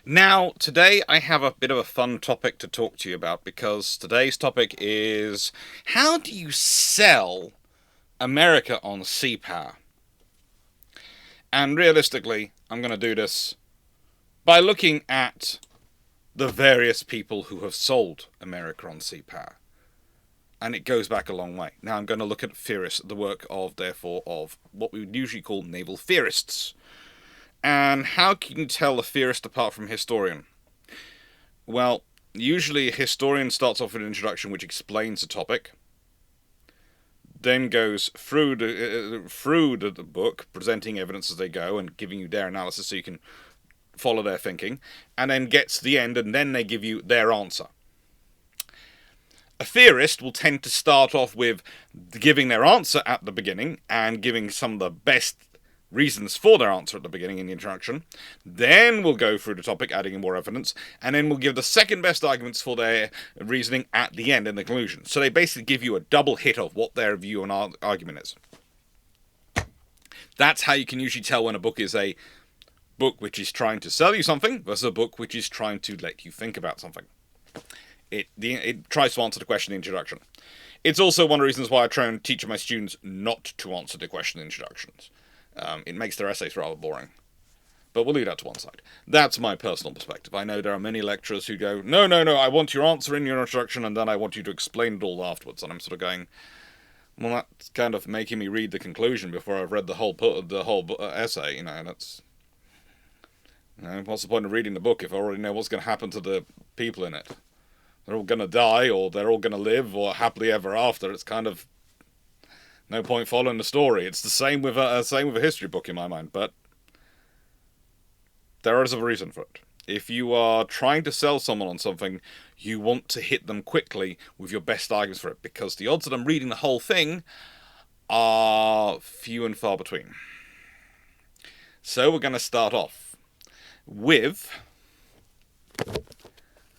Now, today I have a bit of a fun topic to talk to you about because today's topic is how do you sell America on seapower? And realistically, I'm going to do this by looking at the various people who have sold America on seapower. And it goes back a long way. Now I'm going to look at the work of, therefore, of what we would usually call naval theorists. And how can you tell a theorist apart from a historian? Well, usually a historian starts off with an introduction which explains the topic, then goes through the book, presenting evidence as they go and giving you their analysis so you can follow their thinking, and then gets to the end and then they give you their answer. A theorist will tend to start off with giving their answer at the beginning and giving some of the best reasons for their answer at the beginning in the introduction. Then we'll go through the topic, adding in more evidence, and then we'll give the second best arguments for their reasoning at the end in the conclusion. So they basically give you a double hit of what their view and argument is. That's how you can usually tell when a book is a book which is trying to sell you something versus a book which is trying to let you think about something. It tries to answer the question in the introduction. It's also one of the reasons why I try and teach my students not to answer the question in introductions. It makes their essays rather boring. But we'll leave that to one side. That's my personal perspective. I know there are many lecturers who go, no, I want your answer in your introduction and then I want you to explain it all afterwards. And I'm sort of going, well, that's kind of making me read the conclusion before I've read the whole essay. That's... what's the point of reading the book if I already know what's going to happen to the people in it? They're all going to die, or they're all going to live, or happily ever after. It's kind of no point following the story. It's the same with a history book in my mind, but there is a reason for it. If you are trying to sell someone on something, you want to hit them quickly with your best arguments for it, because the odds of them reading the whole thing are few and far between. So we're going to start off with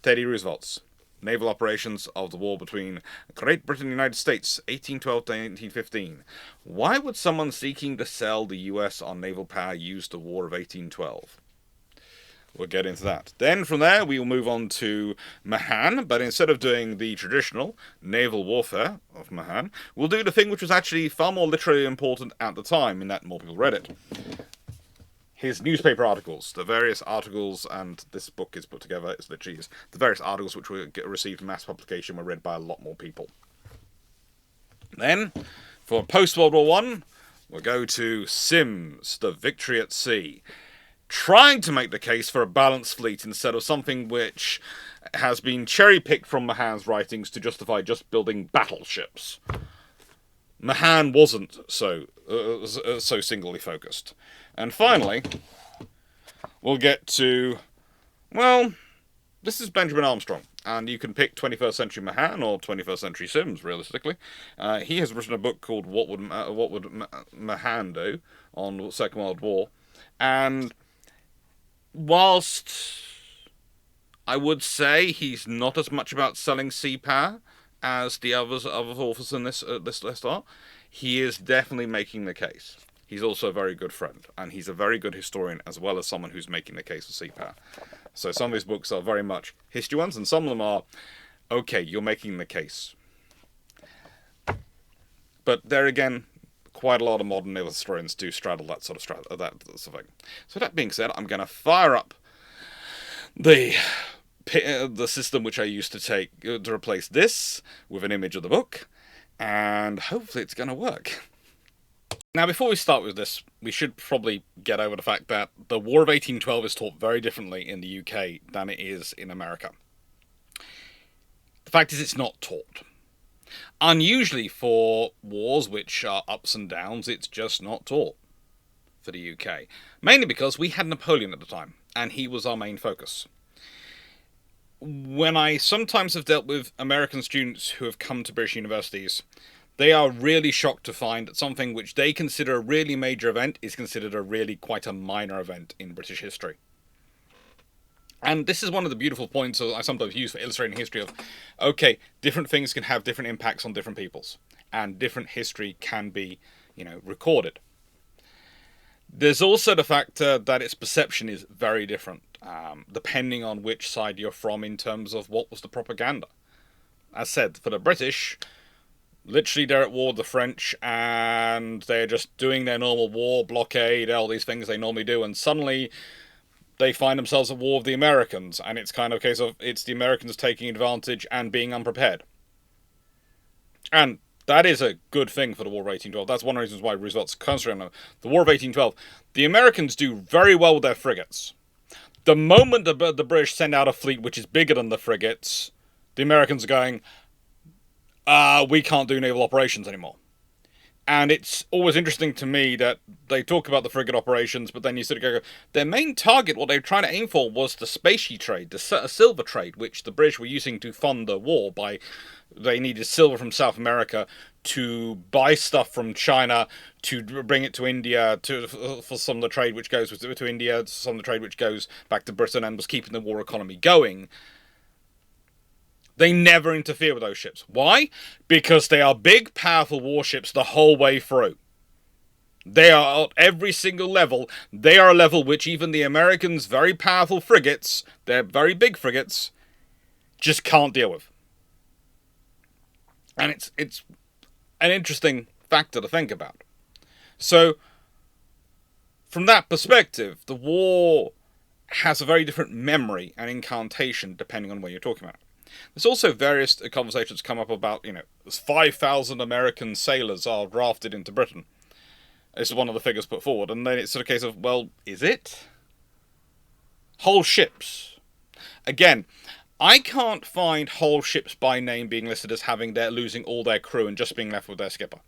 Teddy Roosevelt's Naval Operations of the War between Great Britain and the United States, 1812 to 1815. Why would someone seeking to sell the US on naval power use the War of 1812? We'll get into that. Then from there, we will move on to Mahan, but instead of doing the traditional naval warfare of Mahan, we'll do the thing which was actually far more literally important at the time, in that more people read it. His newspaper articles, the various articles, and this book is put together, it's literally the various articles which received mass publication were read by a lot more people. Then, for post-World War I, we'll go to Sims, The Victory at Sea, trying to make the case for a balanced fleet instead of something which has been cherry-picked from Mahan's writings to justify just building battleships. Mahan wasn't so singly focused. And finally, we'll get to, well, this is Benjamin Armstrong, and you can pick 21st century Mahan or 21st century Sims, realistically. He has written a book called What Would Mahan Do on the Second World War, and whilst I would say he's not as much about selling sea power as the other authors in this list are, he is definitely making the case. He's also a very good friend, and he's a very good historian as well as someone who's making the case for sea power. So some of his books are very much history ones, and some of them are, okay, you're making the case. But there again, quite a lot of modern naval historians do straddle that sort of thing. So that being said, I'm going to fire up the system which I used to take to replace this with an image of the book, and hopefully it's going to work. Now, before we start with this, we should probably get over the fact that the War of 1812 is taught very differently in the UK than it is in America. The fact is, it's not taught. Unusually for wars which are ups and downs, it's just not taught for the UK. Mainly because we had Napoleon at the time, and he was our main focus. When I sometimes have dealt with American students who have come to British universities, they are really shocked to find that something which they consider a really major event is considered a really quite a minor event in British history. And this is one of the beautiful points I sometimes use for illustrating history of, okay, different things can have different impacts on different peoples, and different history can be, recorded. There's also the fact that its perception is very different depending on which side you're from in terms of what was the propaganda. As said, for the British, literally they're at war with the French, and they're just doing their normal war, blockade, all these things they normally do, and suddenly they find themselves at war with the Americans, and it's kind of a case of it's the Americans taking advantage and being unprepared. And that is a good thing for the War of 1812. That's one of the reasons why Roosevelt's concentrating on the War of 1812. The Americans do very well with their frigates. The moment the British send out a fleet which is bigger than the frigates, the Americans are going, we can't do naval operations anymore. And it's always interesting to me that they talk about the frigate operations, but then you sort of go, their main target, what they were trying to aim for, was the specie trade, the silver trade, which the British were using to fund the war. They needed silver from South America to buy stuff from China, to bring it to India, for some of the trade which goes to India, some of the trade which goes back to Britain, and was keeping the war economy going. They never interfere with those ships. Why? Because they are big, powerful warships the whole way through. They are at every single level. They are a level which even the Americans' very powerful frigates, their very big frigates, just can't deal with. And it's an interesting factor to think about. So, from that perspective, the war has a very different memory and incantation depending on where you're talking about. There's also various conversations come up about, 5,000 American sailors are drafted into Britain. This is one of the figures put forward. And then it's sort of a case of, well, is it? Whole ships. Again, I can't find whole ships by name being listed as losing all their crew and just being left with their skipper.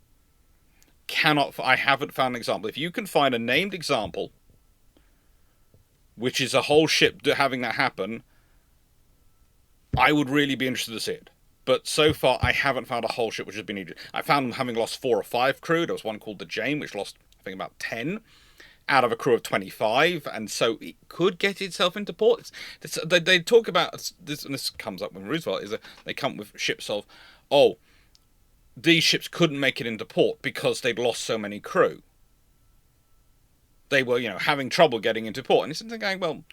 I haven't found an example. If you can find a named example, which is a whole ship having that happen, I would really be interested to see it. But so far, I haven't found a whole ship which has been needed. I found them having lost 4 or 5 crew. There was one called the Jane, which lost, I think, about 10 out of a crew of 25. And so it could get itself into port. They talk about this, and this comes up when Roosevelt, is that they come with ships of, these ships couldn't make it into port because they'd lost so many crew. They were, having trouble getting into port. And it's something going, well,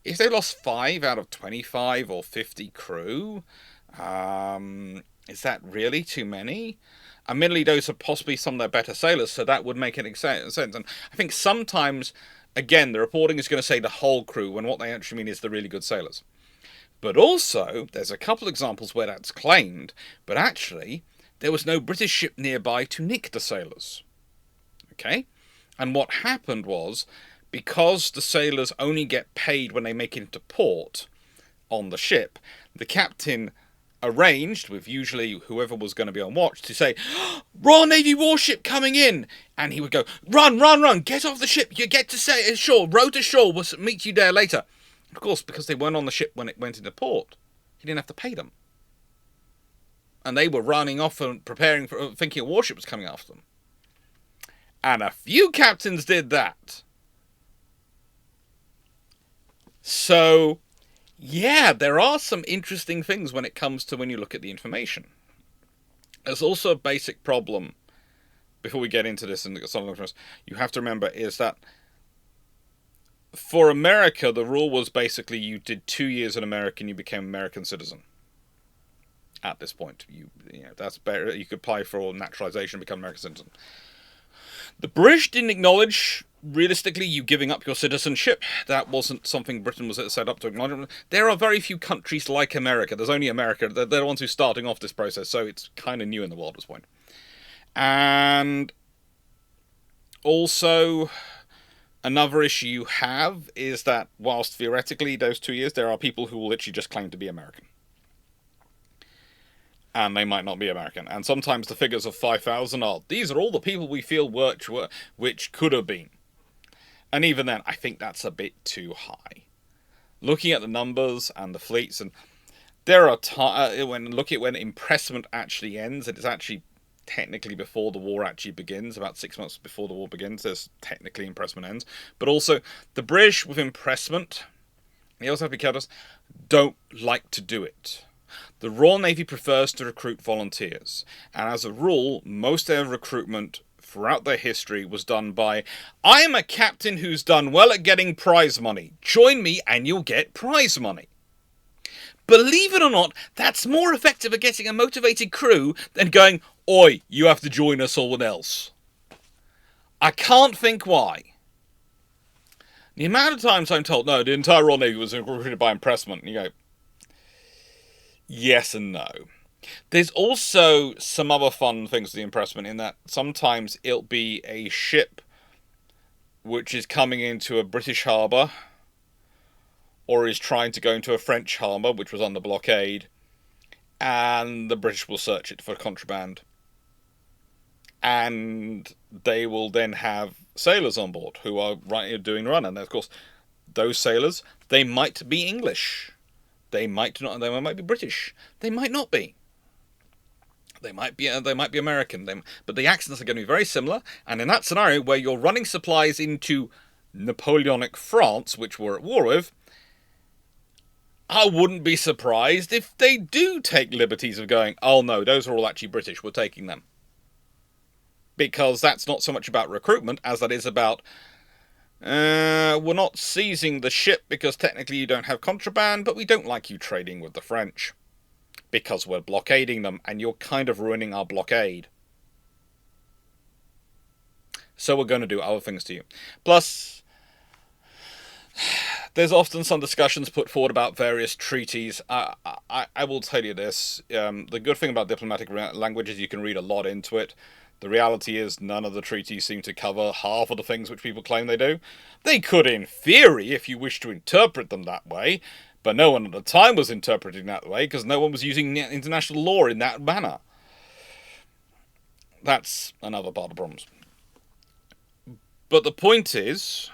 if they lost 5 out of 25 or 50 crew, is that really too many? Admittedly, those are possibly some of their better sailors, so that would make it sense. And I think sometimes, again, the reporting is going to say the whole crew, when what they actually mean is the really good sailors. But also, there's a couple examples where that's claimed, but actually, there was no British ship nearby to nick the sailors. Okay? And what happened was, because the sailors only get paid when they make it into port on the ship, the captain arranged with usually whoever was going to be on watch to say, Royal Navy warship coming in! And he would go, run, get off the ship, you get to shore, row to shore, we'll meet you there later. Of course, because they weren't on the ship when it went into port, he didn't have to pay them. And they were running off and preparing for, thinking a warship was coming after them. And a few captains did that. So, yeah, there are some interesting things when it comes to when you look at the information. There's also a basic problem, before we get into this and some of the you have to remember is that for America, the rule was basically you did 2 years in America and you became an American citizen. At this point, that's better. You could apply for naturalization and become an American citizen. The British didn't acknowledge, realistically, you giving up your citizenship. That wasn't something Britain was set up to acknowledge. There are very few countries like America. There's only America. They're the ones who are starting off this process, so it's kind of new in the world at this point. And also, another issue you have is that whilst theoretically those 2 years, there are people who will literally just claim to be American. And they might not be American. And sometimes the figures of 5,000 these are all the people we feel which could have been. And even then, I think that's a bit too high. Looking at the numbers and the fleets, and there are when impressment actually ends, it is actually technically before the war actually begins, about 6 months before the war begins, there's technically impressment ends. But also, the British with impressment, they also have to be careful, don't like to do it. The Royal Navy prefers to recruit volunteers, and as a rule, most of their recruitment throughout their history was done by, I am a captain who's done well at getting prize money. Join me and you'll get prize money. Believe it or not, that's more effective at getting a motivated crew than going, oi, you have to join us or else. I can't think why. The amount of times I'm told, no, the entire Royal Navy was recruited by impressment, and you go, yes and no. There's also some other fun things with the impressment in that sometimes it'll be a ship which is coming into a British harbour or is trying to go into a French harbour which was under blockade, and the British will search it for contraband. And they will then have sailors on board who are doing run. And of course, those sailors, they might be English. They might not. They might be British. They might not be. They might be American. But the accents are going to be very similar. And in that scenario where you're running supplies into Napoleonic France, which we're at war with, I wouldn't be surprised if they do take liberties of going, oh no, those are all actually British. We're taking them. Because that's not so much about recruitment as that is about, we're not seizing the ship because technically you don't have contraband, but we don't like you trading with the French. Because we're blockading them, and you're kind of ruining our blockade. So we're going to do other things to you. Plus, there's often some discussions put forward about various treaties. I will tell you this. The good thing about diplomatic language is you can read a lot into it. The reality is none of the treaties seem to cover half of the things which people claim they do. They could, in theory, if you wish to interpret them that way, but no one at the time was interpreting that way because no one was using international law in that manner. That's another part of the problems. But the point is,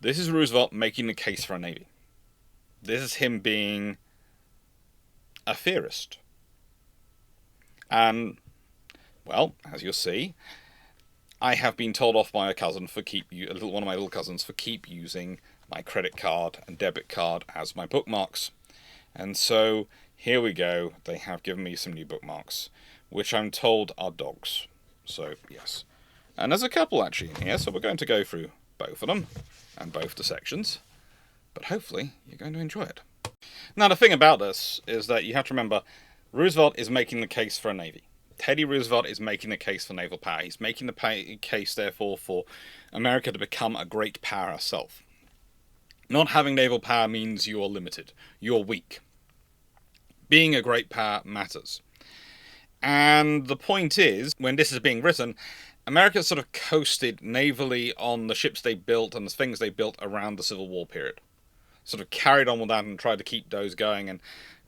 this is Roosevelt making the case for a navy. This is him being a theorist. And well, as you'll see, I have been told off by one of my little cousins for keep using my credit card and debit card as my bookmarks. And so here we go. They have given me some new bookmarks, which I'm told are dogs. So yes. And there's a couple actually in here, so we're going to go through both of them and both the sections. But hopefully you're going to enjoy it. Now the thing about this is that you have to remember, Roosevelt is making the case for a navy. Teddy Roosevelt is making the case for naval power. He's making the case, therefore, for America to become a great power herself. Not having naval power means you're limited. You're weak. Being a great power matters. And the point is, when this is being written, America sort of coasted navally on the ships they built and the things they built around the Civil War period. Sort of carried on with that and tried to keep those going and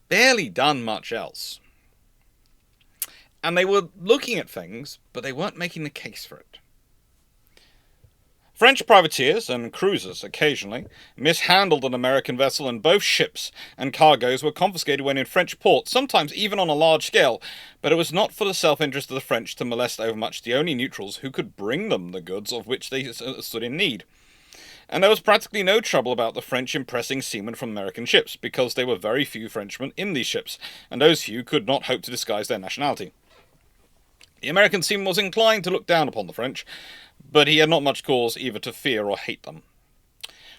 barely done much else. And they were looking at things, but they weren't making the case for it. French privateers and cruisers occasionally mishandled an American vessel, and both ships and cargoes were confiscated when in French ports, sometimes even on a large scale, but it was not for the self-interest of the French to molest overmuch the only neutrals who could bring them the goods of which they stood in need. And there was practically no trouble about the French impressing seamen from American ships, because there were very few Frenchmen in these ships, and those few could not hope to disguise their nationality. The American seaman was inclined to look down upon the French, but he had not much cause either to fear or hate them.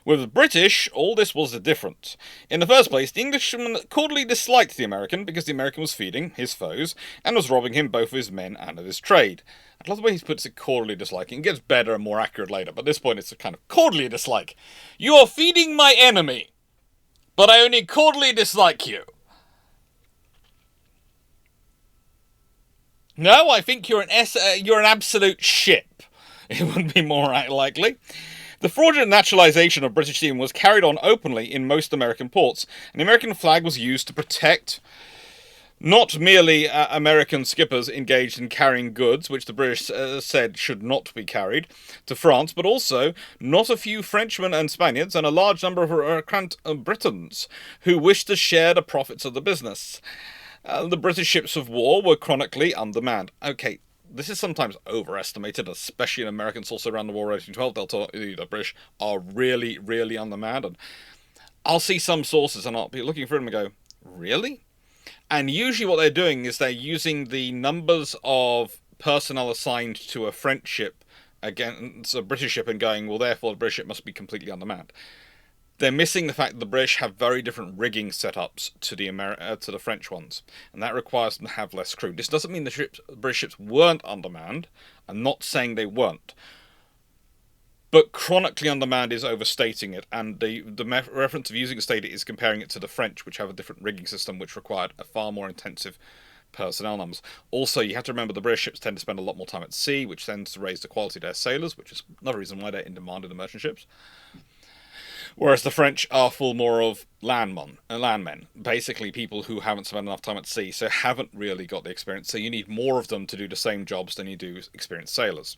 With the British, all this was different. In the first place, the Englishman cordially disliked the American because the American was feeding his foes and was robbing him both of his men and of his trade. I love the way he puts it, cordially disliking. It gets better and more accurate later, but at this point it's a kind of cordially dislike. You are feeding my enemy, but I only cordially dislike you. No, I think you're an absolute ship. It would be more likely. The fraudulent naturalization of British seamen was carried on openly in most American ports, and the American flag was used to protect not merely American skippers engaged in carrying goods, which the British said should not be carried, to France, but also not a few Frenchmen and Spaniards and a large number of Britons who wished to share the profits of the business. The British ships of war were chronically undermanned. Okay, this is sometimes overestimated, especially in American sources around the war of 1812. They'll tell you the British are really, really undermanned. And I'll see some sources and I'll be looking for them and go, really? And usually what they're doing is they're using the numbers of personnel assigned to a French ship against a British ship and going, well, therefore the British ship must be completely undermanned. They're missing the fact that the British have very different rigging setups to the French ones, and that requires them to have less crew. This doesn't mean the British ships weren't undermanned. I'm not saying they weren't. But chronically undermanned is overstating it, and the reference of using a stated is comparing it to the French, which have a different rigging system, which required a far more intensive personnel numbers. Also, you have to remember the British ships tend to spend a lot more time at sea, which tends to raise the quality of their sailors, which is another reason why they're in demand in the merchant ships. Whereas the French are full more of landmen, basically people who haven't spent enough time at sea, so haven't really got the experience. So you need more of them to do the same jobs than you do experienced sailors.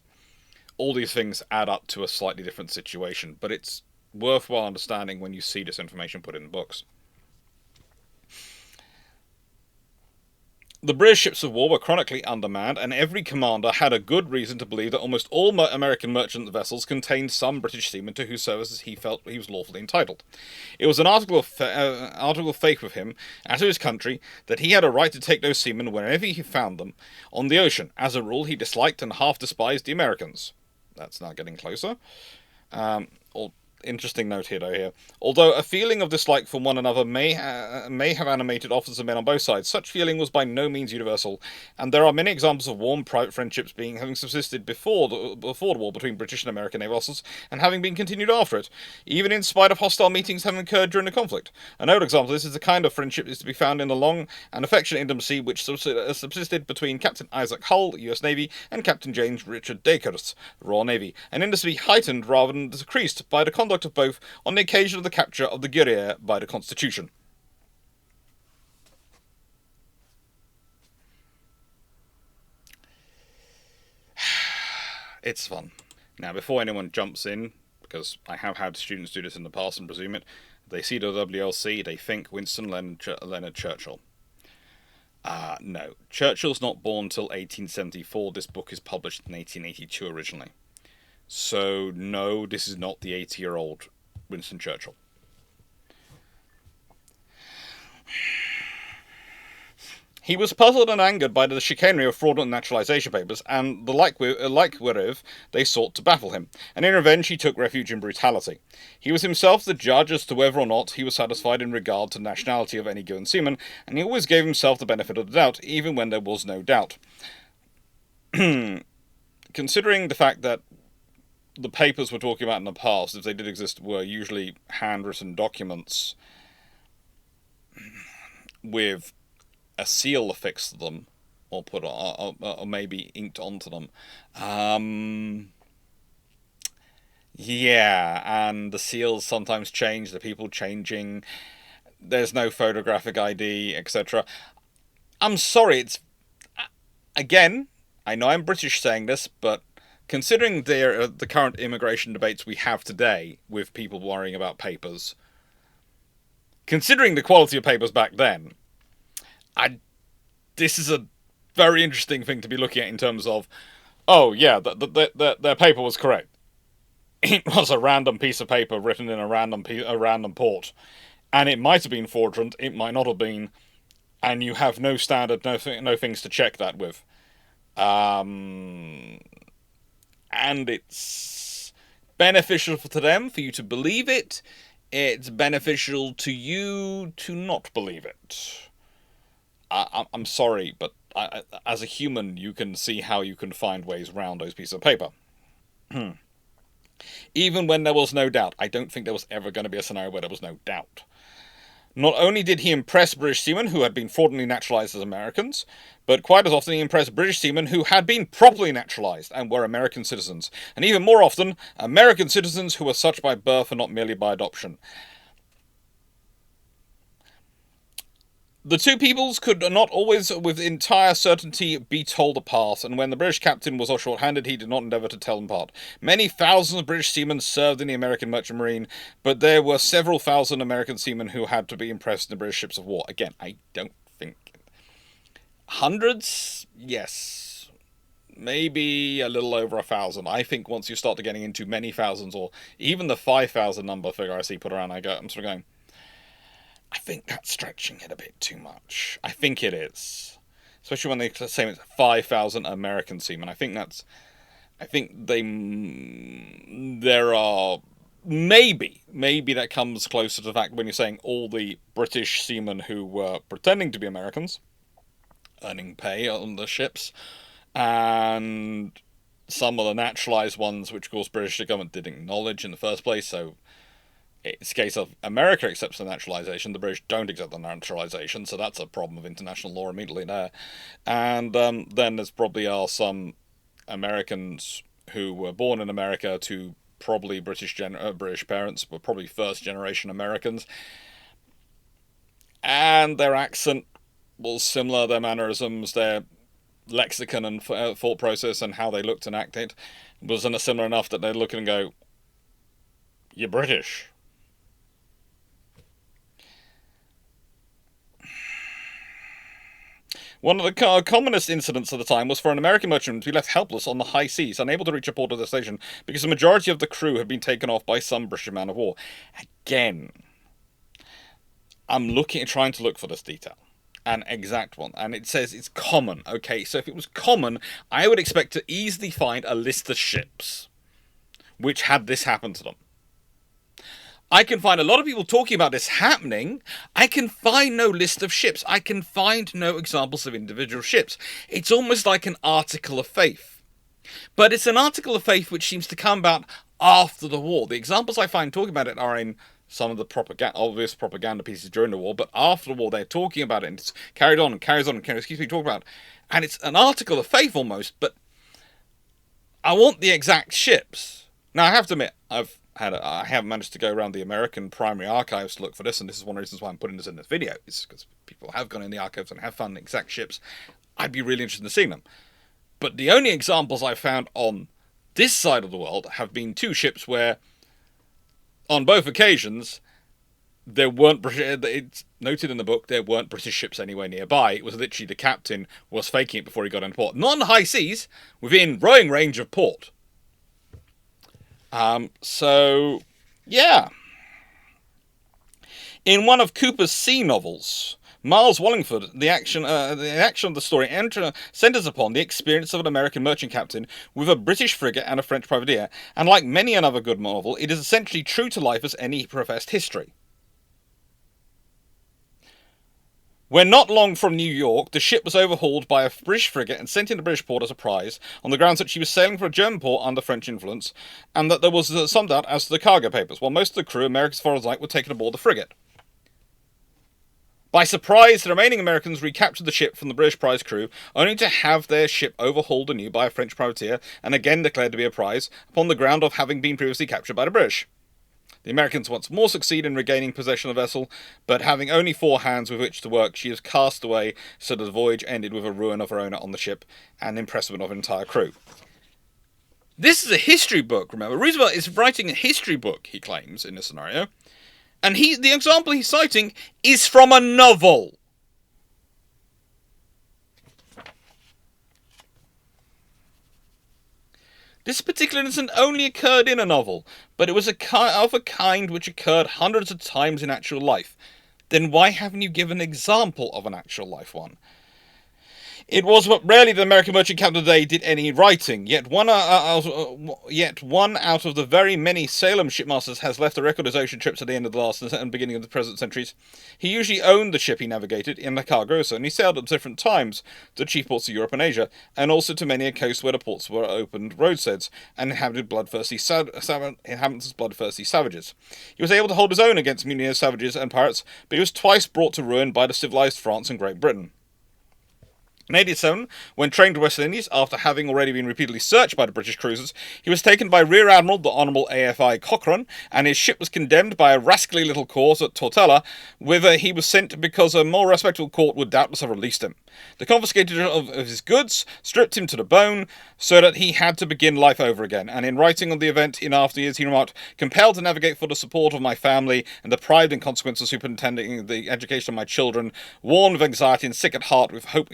All these things add up to a slightly different situation, but it's worthwhile understanding when you see this information put in the books. The British ships of war were chronically undermanned, and every commander had a good reason to believe that almost all American merchant vessels contained some British seamen to whose services he felt he was lawfully entitled. It was an article of faith with him, and to his country, that he had a right to take those seamen wherever he found them on the ocean. As a rule, he disliked and half despised the Americans. That's now getting closer. Interesting note here. Although a feeling of dislike for one another may have animated officers and men on both sides, such feeling was by no means universal, and there are many examples of warm private friendships having subsisted before the war between British and American naval officers, and having been continued after it, even in spite of hostile meetings having occurred during the conflict. An old example of this is the kind of friendship is to be found in the long and affectionate intimacy which subsisted between Captain Isaac Hull, U.S. Navy, and Captain James Richard Dacres, Royal Navy, an intimacy heightened rather than decreased by the conduct of both on the occasion of the capture of the Guerriere by the Constitution. It's fun. Now, before anyone jumps in, because I have had students do this in the past and presume it, they see the WLC, they think Winston Leonard Churchill. No. Churchill's not born till 1874. This book is published in 1882 originally. So, no, this is not the 80-year-old Winston Churchill. He was puzzled and angered by the chicanery of fraudulent naturalization papers, and the like whereof they sought to baffle him, and in revenge he took refuge in brutality. He was himself the judge as to whether or not he was satisfied in regard to the nationality of any given seaman, and he always gave himself the benefit of the doubt, even when there was no doubt. Considering the fact that the papers we're talking about in the past, if they did exist, were usually handwritten documents with a seal affixed to them, or put on, or maybe inked onto them. Yeah, and the seals sometimes change, the people changing, there's no photographic ID, etc. I'm sorry, it's... Again, I know I'm British saying this, but considering the current immigration debates we have today, with people worrying about papers, considering the quality of papers back then, this is a very interesting thing to be looking at in terms of, oh yeah, their paper was correct. It was a random piece of paper written in a random port, and it might have been fraudulent, it might not have been, and you have no standard, no things to check that with. And it's beneficial to them for you to believe it. It's beneficial to you to not believe it. I'm sorry, but as a human, you can see how you can find ways around those pieces of paper. Even when there was no doubt. I don't think there was ever going to be a scenario where there was no doubt. Not only did he impress British seamen who had been fraudulently naturalised as Americans, but quite as often he impressed British seamen who had been properly naturalised and were American citizens, and even more often, American citizens who were such by birth and not merely by adoption. The two peoples could not always with entire certainty be told apart, and when the British captain was short-handed, he did not endeavour to tell them apart. Many thousands of British seamen served in the American merchant marine, but there were several thousand American seamen who had to be impressed in the British ships of war. Again, I don't think... Hundreds? Yes. Maybe a little over 1,000. I think once you start getting into many thousands, or even the 5,000 number figure I see put around, I'm sort of going... I think that's stretching it a bit too much. I think it is. especially when they say it's 5,000 American seamen. I think there are maybe that comes closer to the fact when you're saying all the British seamen who were pretending to be Americans, earning pay on the ships, and some of the naturalized ones, which of course British government didn't acknowledge in the first place. So it's a case of America accepts the naturalization, the British don't accept the naturalization, so that's a problem of international law immediately there. And then there's probably are some Americans who were born in America to probably British parents, but probably first generation Americans, and their accent was similar, their mannerisms, their lexicon and thought process and how they looked and acted was similar enough that they'd look and go, "You're British." One of the commonest incidents of the time was for an American merchantman to be left helpless on the high seas, unable to reach a port of destination because the majority of the crew had been taken off by some British man of war. Again, I'm trying to look for this detail. An exact one, and it says it's common. Okay, so if it was common, I would expect to easily find a list of ships which had this happen to them. I can find a lot of people talking about this happening. I can find no list of ships. I can find no examples of individual ships. It's almost like an article of faith. But it's an article of faith which seems to come about after the war. The examples I find talking about it are in some of the obvious propaganda pieces during the war, but after the war they're talking about it, and it's carried on and carries on and carries on, talking about it. And it's an article of faith almost, but I want the exact ships. Now I have to admit, I haven't managed to go around the American primary archives to look for this, and this is one of the reasons why I'm putting this in this video, is because people have gone in the archives and have found the exact ships. I'd be really interested in seeing them. But the only examples I've found on this side of the world have been two ships where, on both occasions, there weren't British. It's noted in the book there weren't British ships anywhere nearby. It was literally the captain was faking it before he got into port. Not on the high seas, within rowing range of port. So, yeah. In one of Cooper's sea novels, Miles Wallingford, the action of the story centers upon the experience of an American merchant captain with a British frigate and a French privateer, and like many another good novel, it is essentially true to life as any professed history. When not long from New York, the ship was overhauled by a British frigate and sent into British port as a prize, on the grounds that she was sailing for a German port under French influence, and that there was some doubt as to the cargo papers, while most of the crew, Americans as far as light, were taken aboard the frigate. By surprise, the remaining Americans recaptured the ship from the British prize crew, only to have their ship overhauled anew by a French privateer, and again declared to be a prize, upon the ground of having been previously captured by the British. The Americans once more succeed in regaining possession of the vessel, but having only 4 hands with which to work, she is cast away, so that the voyage ended with a ruin of her owner on the ship, and impressment of her entire crew. This is a history book, remember. Roosevelt is writing a history book, he claims, in this scenario. And the example he's citing is from a novel. This particular incident only occurred in a novel, but it was of a kind which occurred hundreds of times in actual life. Then why haven't you given an example of an actual life one? It was what rarely the American merchant captain today did any writing, yet one out of the very many Salem shipmasters has left a record of his ocean trips at the end of the last and beginning of the present centuries. He usually owned the ship he navigated in the cargo, and he sailed at different times to chief ports of Europe and Asia, and also to many a coast where the ports were opened roadsteads, and inhabited bloodthirsty savages. He was able to hold his own against mutineers, savages, and pirates, but he was twice brought to ruin by the civilized France and Great Britain. In 1887, when trained to West Indies, after having already been repeatedly searched by the British cruisers, he was taken by Rear Admiral the Honourable A.F.I. Cochrane, and his ship was condemned by a rascally little course at Tortella, whither he was sent because a more respectable court would doubtless have released him. They confiscated of his goods, stripped him to the bone, so that he had to begin life over again, and in writing on the event in after years he remarked, "Compelled to navigate for the support of my family, and deprived in consequence of superintending the education of my children, worn with anxiety and sick at heart with hope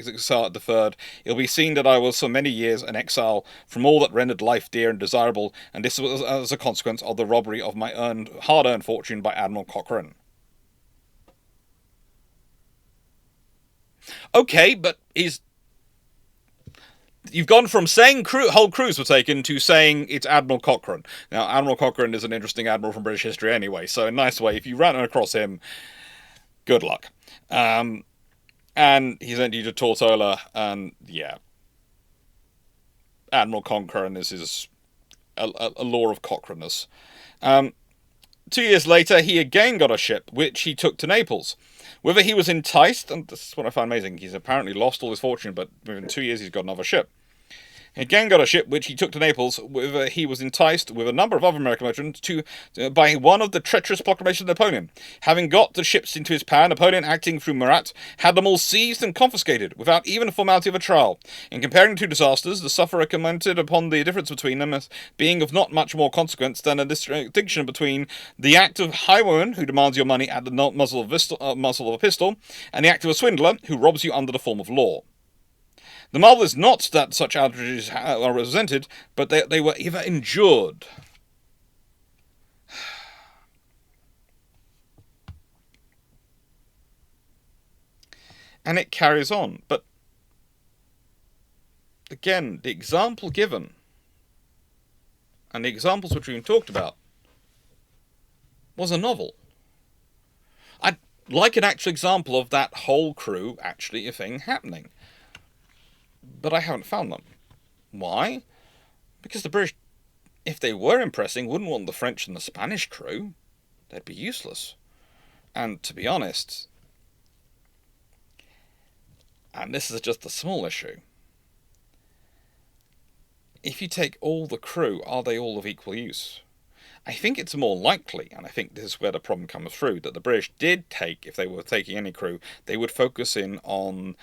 deferred, it will be seen that I was for many years an exile from all that rendered life dear and desirable, and this was as a consequence of the robbery of my hard-earned fortune by Admiral Cochrane." Okay, but his You've gone from saying whole crews were taken to saying it's Admiral Cochrane. Now, Admiral Cochrane is an interesting admiral from British history anyway, so in a nice way, if you ran across him, good luck. And he sent you to Tortola, and yeah, Admiral Cochrane is his a law of Cochraneness. 2 years later, he again got a ship, which he took to Naples. Whether he was enticed, and this is what I find amazing, he's apparently lost all his fortune, but within 2 years he's got another ship. He again got a ship which he took to Naples, whether he was enticed with a number of other American merchants by one of the treacherous proclamations of Napoleon. Having got the ships into his power, Napoleon, acting through Murat, had them all seized and confiscated, without even the formality of a trial. In comparing the two disasters, the sufferer commented upon the difference between them as being of not much more consequence than a distinction between the act of highwayman, who demands your money at the muzzle of a pistol, and the act of a swindler, who robs you under the form of law. The marvel is not that such outrages are represented, but they were either endured. And it carries on. But again, the example given, and the examples which we've talked about, was a novel. I'd like an actual example of that whole crew actually a thing happening. But I haven't found them. Why? Because the British, if they were impressing, wouldn't want the French and the Spanish crew. They'd be useless. And to be honest, and this is just a small issue, if you take all the crew, are they all of equal use? I think it's more likely, and I think this is where the problem comes through, that the British did take, if they were taking any crew, they would focus in on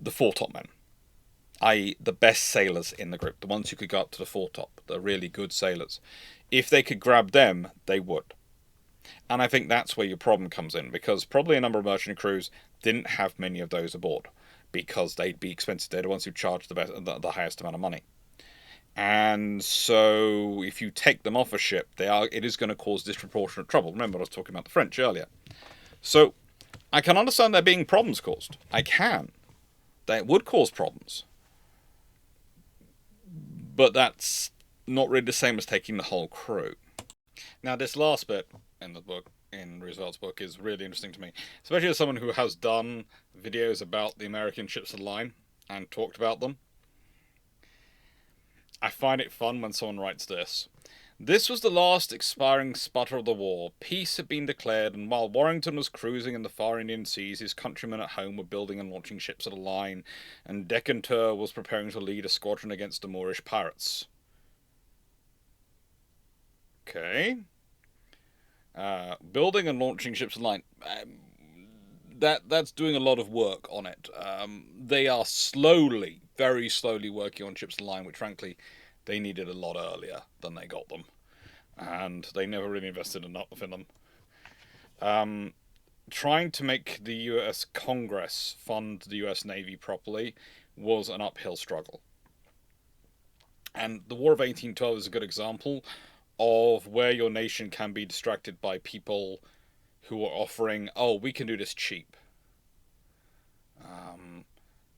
the foretop men, i.e. the best sailors in the group, the ones who could go up to the foretop, the really good sailors. If they could grab them, they would. And I think that's where your problem comes in, because probably a number of merchant crews didn't have many of those aboard, because they'd be expensive. They're the ones who charge the highest amount of money. And so if you take them off a ship, it is going to cause disproportionate trouble. Remember, I was talking about the French earlier. So I can understand there being problems caused. I can. That would cause problems. But that's not really the same as taking the whole crew. Now, this last bit in the book, in Roosevelt's book, is really interesting to me. Especially as someone who has done videos about the American ships of the line and talked about them. I find it fun when someone writes this. This was the last expiring sputter of the war. Peace had been declared, and while Warrington was cruising in the far Indian seas, his countrymen at home were building and launching ships of the line, and Decanter was preparing to lead a squadron against the Moorish pirates. Okay. Building and launching ships of the line. That's doing a lot of work on it. They are slowly, very slowly working on ships of the line, which frankly they needed a lot earlier than they got them. And they never really invested enough in them. Trying to make the US Congress fund the US Navy properly was an uphill struggle. And the War of 1812 is a good example of where your nation can be distracted by people who are offering, oh, we can do this cheap.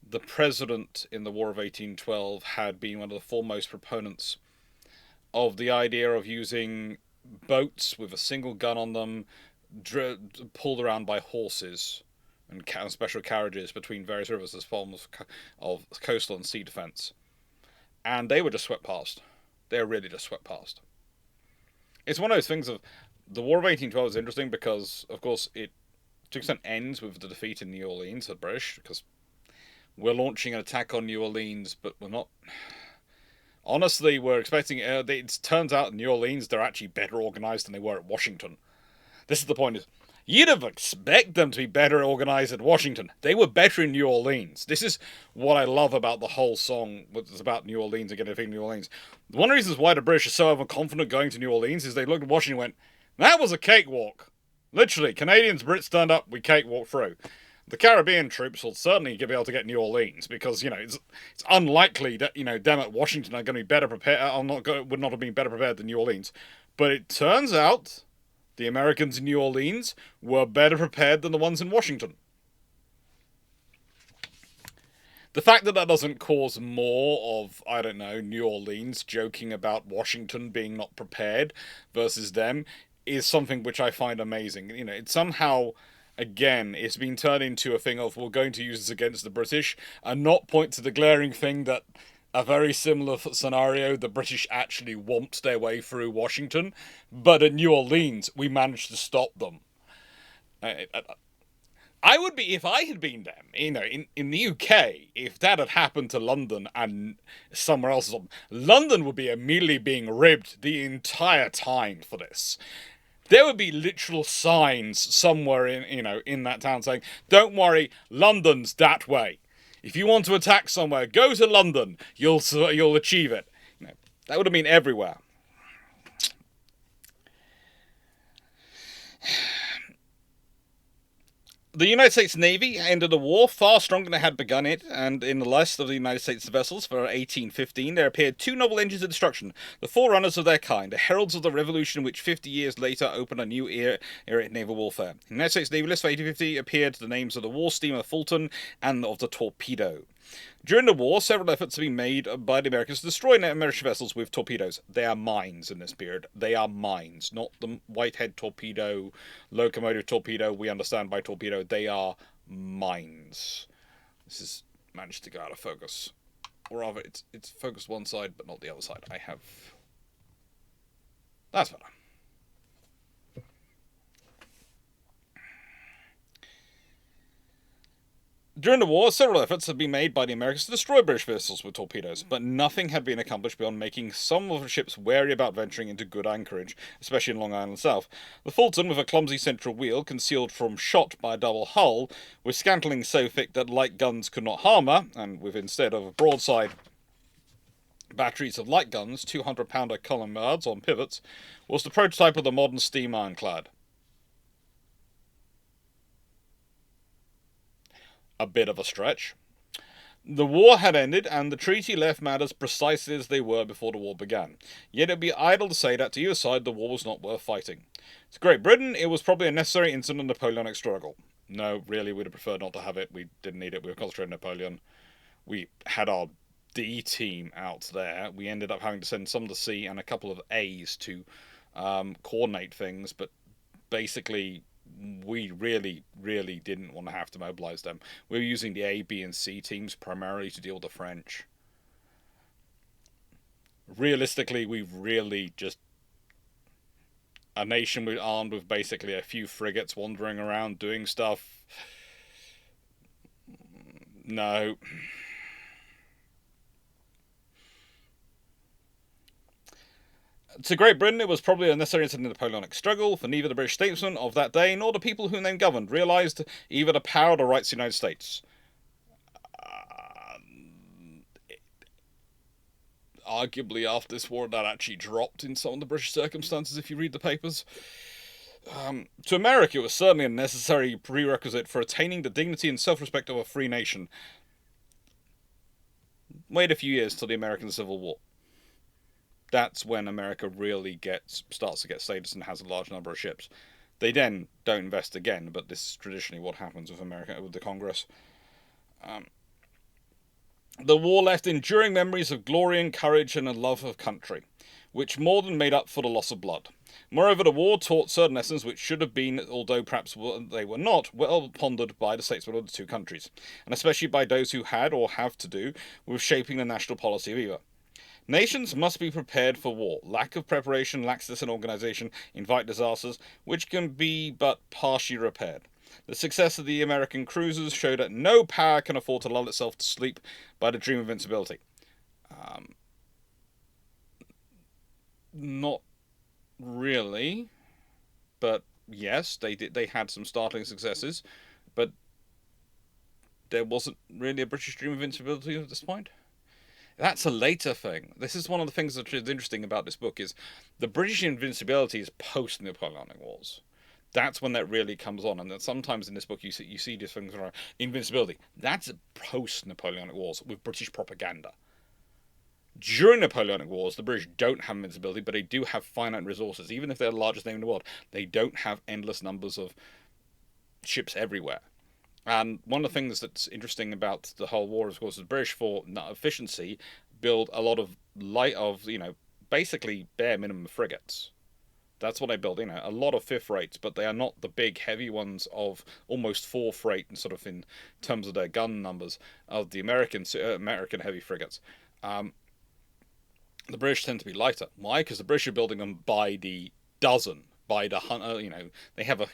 The president in the War of 1812 had been one of the foremost proponents of the idea of using boats with a single gun on them, pulled around by horses and special carriages between various rivers as forms of coastal and sea defense. And they were just swept past. They were really just swept past. It's one of those things of, the War of 1812 is interesting because, of course, it to an extent ends with the defeat in New Orleans of the British, because we're launching an attack on New Orleans, but we're not. Honestly, we're expecting. It turns out in New Orleans they're actually better organized than they were at Washington. This is the point: is you'd have expected them to be better organized at Washington. They were better in New Orleans. This is what I love about the whole song. It's about New Orleans and getting New Orleans. One of the reasons why the British are so overconfident going to New Orleans is they looked at Washington and went, "That was a cakewalk." Literally, Canadians, Brits turned up, we cakewalked through. The Caribbean troops will certainly be able to get New Orleans because, it's unlikely that, them at Washington are going to be better prepared, would not have been better prepared than New Orleans. But it turns out the Americans in New Orleans were better prepared than the ones in Washington. The fact that that doesn't cause more of, I don't know, New Orleans joking about Washington being not prepared versus them is something which I find amazing. You know, it's somehow, again, it's been turned into a thing of we're going to use this against the British and not point to the glaring thing that a very similar scenario, the British actually whomped their way through Washington, but at New Orleans, we managed to stop them. I would be, if I had been them, you know, in the UK, if that had happened to London and somewhere else, London would be immediately being ribbed the entire time for this. There would be literal signs somewhere in that town saying, "Don't worry, London's that way. If you want to attack somewhere, go to London. You'll achieve it." You know, that would have been everywhere. The United States Navy ended the war far stronger than it had begun it, and in the list of the United States vessels for 1815 there appeared two novel engines of destruction, the forerunners of their kind, the heralds of the revolution which 50 years later opened a new era in naval warfare. In the United States Navy list for 1850 appeared the names of the war steamer Fulton and of the torpedo. During the war, several efforts have been made by the Americans to destroy American vessels with torpedoes. They are mines in this period. They are mines, not the Whitehead torpedo, locomotive torpedo we understand by torpedo. They are mines. This has managed to go out of focus. Or rather, it's focused one side, but not the other side. That's better. During the war, several efforts had been made by the Americans to destroy British vessels with torpedoes, but nothing had been accomplished beyond making some of the ships wary about venturing into good anchorage, especially in Long Island South. The Fulton, with a clumsy central wheel concealed from shot by a double hull, with scantling so thick that light guns could not harm her, and with instead of broadside batteries of light guns, 200-pounder columnards on pivots, was the prototype of the modern steam ironclad. A bit of a stretch. The war had ended, and the treaty left matters precisely as they were before the war began. Yet it would be idle to say that to either side the war was not worth fighting. To Great Britain, it was probably a necessary incident in the Napoleonic struggle. No, really, we'd have preferred not to have it. We didn't need it. We were concentrating on Napoleon. We had our D team out there. We ended up having to send some to sea and a couple of A's to coordinate things, but basically we really, really didn't want to have to mobilize them. We were using the A, B, and C teams primarily to deal with the French. Realistically, we really just a nation armed with basically a few frigates wandering around doing stuff. No. To Great Britain, it was probably a necessary incident in the Napoleonic struggle, for neither the British statesmen of that day nor the people whom they governed realised either the power or the rights of the United States. Arguably, after this war, that actually dropped in some of the British circumstances, if you read the papers. To America, it was certainly a necessary prerequisite for attaining the dignity and self-respect of a free nation. Wait a few years till the American Civil War. That's when America really starts to get status and has a large number of ships. They then don't invest again, but this is traditionally what happens with America, with the Congress. The war left enduring memories of glory and courage and a love of country, which more than made up for the loss of blood. Moreover, the war taught certain lessons which should have been, although perhaps they were not, well pondered by the statesmen of the two countries, and especially by those who had or have to do with shaping the national policy of either. Nations must be prepared for war. Lack of preparation, laxness in organisation invite disasters, which can be but partially repaired. The success of the American cruisers showed that no power can afford to lull itself to sleep by the dream of invincibility. Not really, but yes, they did. They had some startling successes, but there wasn't really a British dream of invincibility at this point. That's a later thing. This is one of the things that is interesting about this book is the British invincibility is post-Napoleonic Wars. That's when that really comes on, and then sometimes in this book you see these things around invincibility. That's post-Napoleonic Wars with British propaganda. During Napoleonic Wars, the British don't have invincibility, but they do have finite resources. Even if they're the largest name in the world, they don't have endless numbers of ships everywhere. And one of the things that's interesting about the whole war, of course, is the British, for efficiency, build a lot of basically bare minimum frigates. That's what they build, a lot of fifth rates, but they are not the big heavy ones of almost fourth rate, and sort of in terms of their gun numbers of the American heavy frigates. Um, the British tend to be lighter. Why? Because the British are building them by the dozen, by the they have a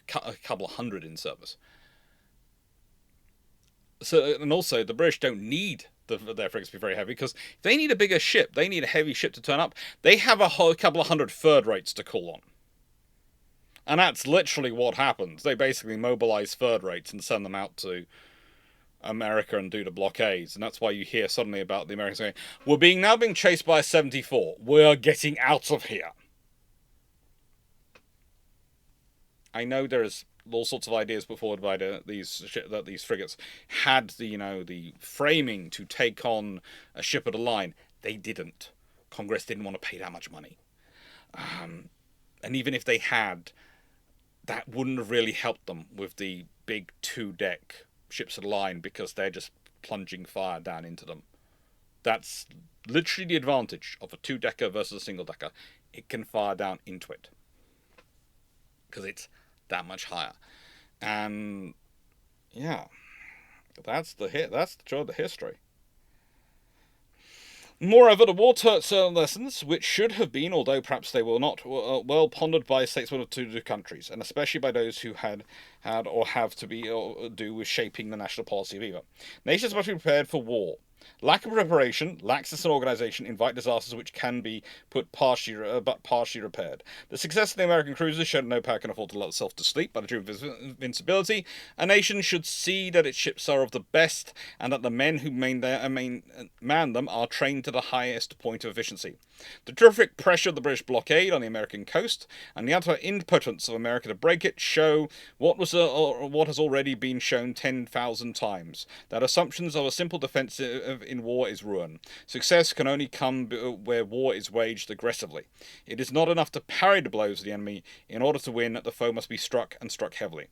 couple of hundred in service. So, and also the British don't need their frigates to be very heavy, because if they need a bigger ship, they need a heavy ship to turn up. They have a couple of hundred third rates to call on. And that's literally what happens. They basically mobilize third rates and send them out to America and do the blockades. And that's why you hear suddenly about the Americans saying, we're now being chased by a 74. We're getting out of here. I know there's all sorts of ideas put forward by that these frigates had the framing to take on a ship of the line. They didn't. Congress didn't want to pay that much money. And even if they had, that wouldn't have really helped them with the big 2-deck ships of the line, because they're just plunging fire down into them. That's literally the advantage of a 2-decker versus a single-decker. It can fire down into it, because it's that much higher. And yeah, that's the history. Moreover, the war taught certain lessons which should have been, although perhaps they were not, well pondered by statesmen of two countries, and especially by those who had or have to be or do with shaping the national policy of either. Nations must be prepared for war. Lack of preparation, laxness in organisation invite disasters which can be but partially repaired. The success of the American cruisers showed no power can afford to let itself to sleep by the dream of invincibility. A nation should see that its ships are of the best, and that the men who man them are trained to the highest point of efficiency. The terrific pressure of the British blockade on the American coast and the utter impotence of America to break it show what has already been shown 10,000 times, that assumptions of a simple defence in war is ruin. Success can only come where war is waged aggressively. It is not enough to parry the blows of the enemy. In order to win, the foe must be struck, and struck heavily.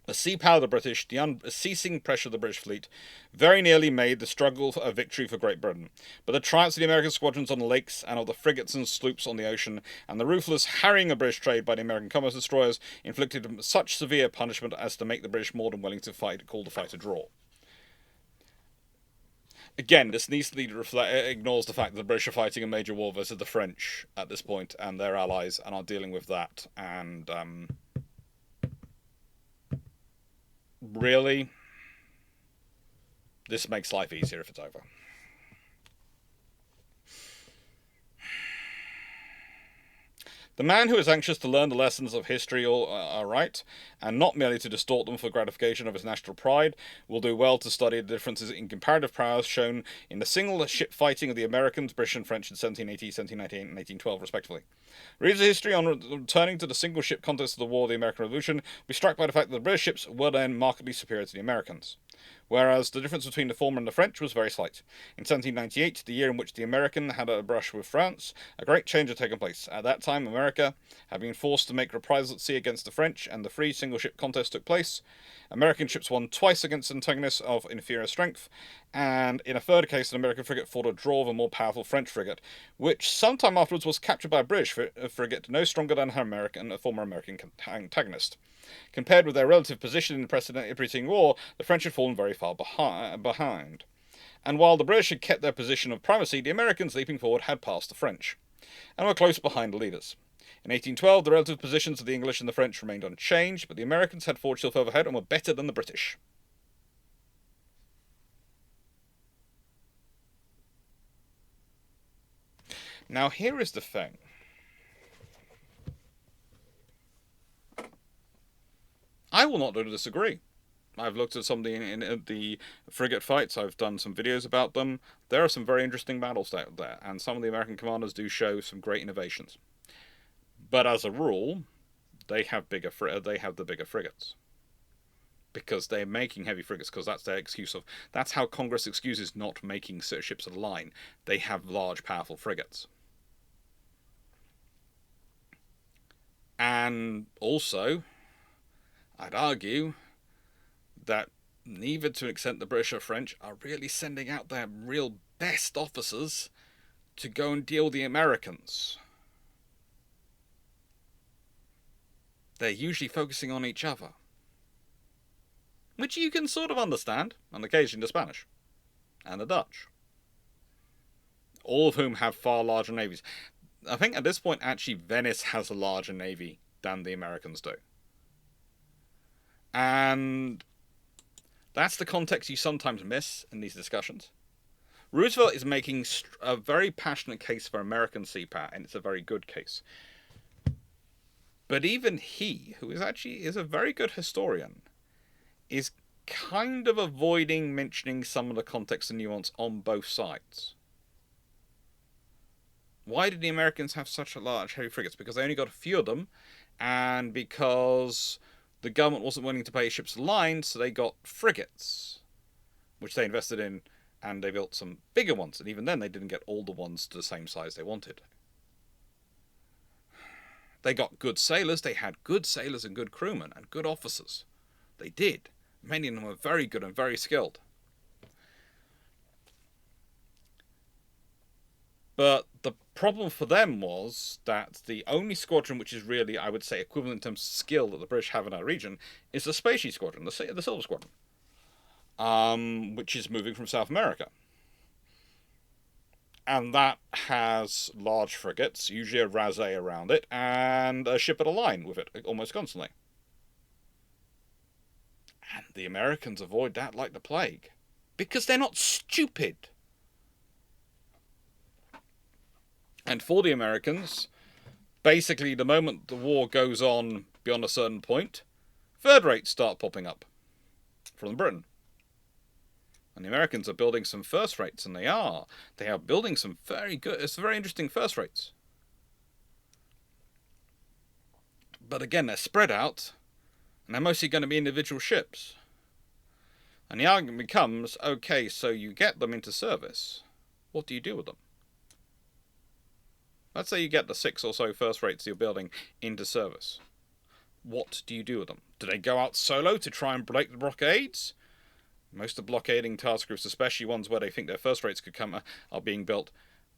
The sea power of the British, the unceasing pressure of the British fleet, very nearly made the struggle a victory for Great Britain. But the triumphs of the American squadrons on the lakes, and of the frigates and sloops on the ocean, and the ruthless harrying of British trade by the American commerce destroyers, inflicted such severe punishment as to make the British more than willing to call the fight a draw. Again, this needs to ignores the fact that the British are fighting a major war versus the French at this point, and their allies, and are dealing with that. And really, this makes life easier if it's over. The man who is anxious to learn the lessons of history aright, and not merely to distort them for gratification of his national pride, will do well to study the differences in comparative powers shown in the single ship fighting of the Americans, British and French in 1780, 1798, and 1812, respectively. Readers of history, on returning to the single ship contest of the War of the American Revolution, will be struck by the fact that the British ships were then markedly superior to the Americans, whereas the difference between the former and the French was very slight. In 1798, the year in which the American had a brush with France, a great change had taken place. At that time, America had been forced to make reprisals at sea against the French, and the free single-ship contest took place. American ships won twice against antagonists of inferior strength, and in a third case, an American frigate fought a draw of a more powerful French frigate, which sometime afterwards was captured by a British frigate no stronger than a former American antagonist. Compared with their relative position in the preceding war, the French had fallen very far behind. And while the British had kept their position of primacy, the Americans, leaping forward, had passed the French, and were close behind the leaders. In 1812, the relative positions of the English and the French remained unchanged, but the Americans had forged still further ahead and were better than the British. Now, here is the thing. I will not disagree. I've looked at some of the frigate fights. I've done some videos about them. There are some very interesting battles out there, and some of the American commanders do show some great innovations. But as a rule, they have the bigger frigates, because they're making heavy frigates, because that's their excuse of. That's how Congress excuses not making ships of the line. They have large, powerful frigates. And also, I'd argue that neither to an extent the British or French are really sending out their real best officers to go and deal with the Americans. They're usually focusing on each other, which you can sort of understand, and occasionally the Spanish and the Dutch, all of whom have far larger navies. I think at this point, actually, Venice has a larger navy than the Americans do. And that's the context you sometimes miss in these discussions. Roosevelt is making a very passionate case for American seapower, and it's a very good case. But even he, who is a very good historian, is kind of avoiding mentioning some of the context and nuance on both sides. Why did the Americans have such a large heavy frigates? Because they only got a few of them, and because the government wasn't willing to pay ships line, so they got frigates, which they invested in, and they built some bigger ones. And even then, they didn't get all the ones to the same size they wanted. They got good sailors. They had good sailors and good crewmen and good officers. They did. Many of them were very good and very skilled. But the problem for them was that the only squadron which is really, I would say, equivalent in terms of skill that the British have in our region is the Spacey Squadron, the Silver Squadron, which is moving from South America. And that has large frigates, usually a rasée around it, and a ship at a line with it almost constantly. And the Americans avoid that like the plague, because they're not stupid. And for the Americans, basically the moment the war goes on beyond a certain point, third rates start popping up from Britain. And the Americans are building some first rates, and they are building some very good, it's very interesting first rates. But again, they're spread out, and they're mostly going to be individual ships. And the argument becomes, okay, so you get them into service. What do you do with them? Let's say you get the 6 or so first rates you're building into service. What do you do with them? Do they go out solo to try and break the blockades? Most of the blockading task groups, especially ones where they think their first rates could come, are being built.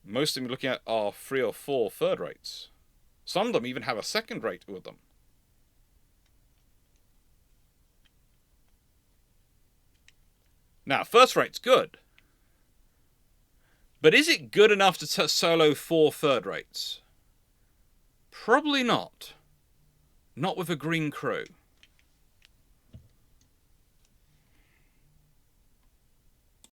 Most of them looking at are 3 or 4 third rates. Some of them even have a second rate with them. Now, first rate's good. But is it good enough to solo 4 third rates? Probably not. Not with a green crew.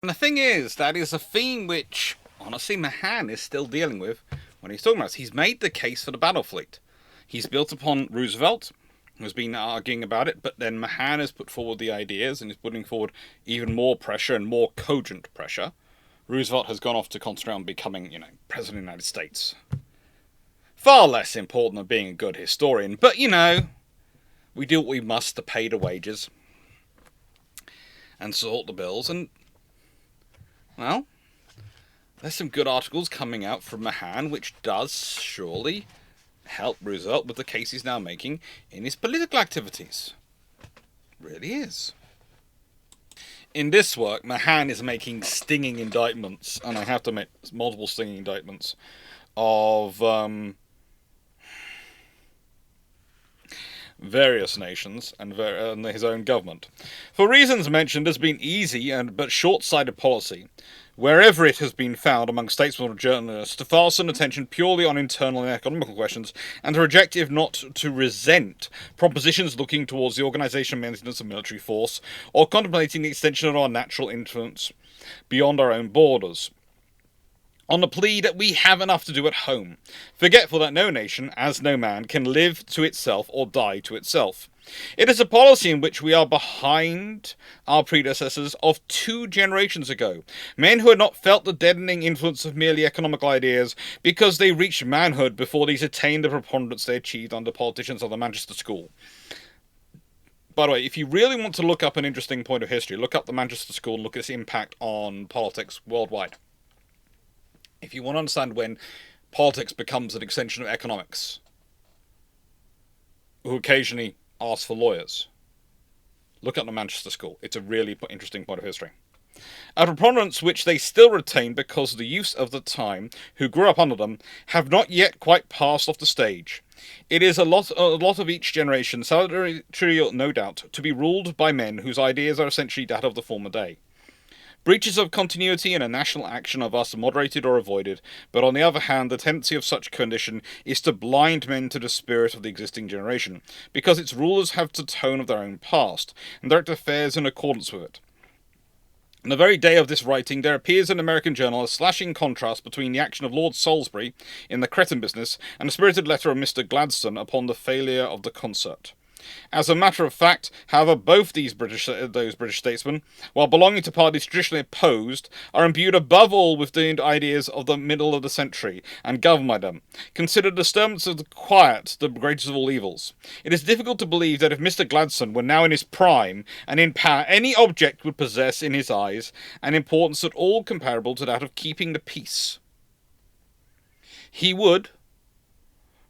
And the thing is, that is a theme which, honestly, Mahan is still dealing with when he's talking about this. He's made the case for the battle fleet. He's built upon Roosevelt, who's been arguing about it, but then Mahan has put forward the ideas and is putting forward even more pressure and more cogent pressure. Roosevelt has gone off to concentrate on becoming, President of the United States. Far less important than being a good historian, but, we do what we must to pay the wages and sort the bills, and, well, there's some good articles coming out from Mahan, which does surely help Roosevelt with the case he's now making in his political activities. Really is. In this work, Mahan is making stinging indictments, and I have to admit, multiple stinging indictments, of various nations and his own government. For reasons mentioned, there's been easy but short-sighted policy, wherever it has been found among statesmen or journalists, to fasten attention purely on internal and economical questions, and to reject, if not to resent, propositions looking towards the organisation and maintenance of military force, or contemplating the extension of our natural influence beyond our own borders, on the plea that we have enough to do at home, forgetful that no nation, as no man, can live to itself or die to itself. It is a policy in which we are behind our predecessors of 2 generations ago, men who had not felt the deadening influence of merely economical ideas because they reached manhood before these attained the preponderance they achieved under politicians of the Manchester School. By the way, if you really want to look up an interesting point of history, look up the Manchester School and look at its impact on politics worldwide. If you want to understand when politics becomes an extension of economics, who occasionally ask for lawyers, Look at the Manchester School. It's a really interesting point of history. A preponderance which they still retain because the youths of the time, who grew up under them, have not yet quite passed off the stage. It is a lot of each generation, salutary no doubt, to be ruled by men whose ideas are essentially that of the former day. Breaches of continuity in a national action are thus moderated or avoided, but on the other hand, the tendency of such condition is to blind men to the spirit of the existing generation, because its rulers have the tone of their own past, and direct affairs in accordance with it. On the very day of this writing, there appears in an American journal a slashing contrast between the action of Lord Salisbury in the Cretan business and a spirited letter of Mr. Gladstone upon the failure of the concert. As a matter of fact, however, both those British statesmen, while belonging to parties traditionally opposed, are imbued above all with the ideas of the middle of the century, and governed by them. Consider the disturbance of the quiet the greatest of all evils. It is difficult to believe that if Mr. Gladstone were now in his prime and in power, any object would possess in his eyes an importance at all comparable to that of keeping the peace. He would,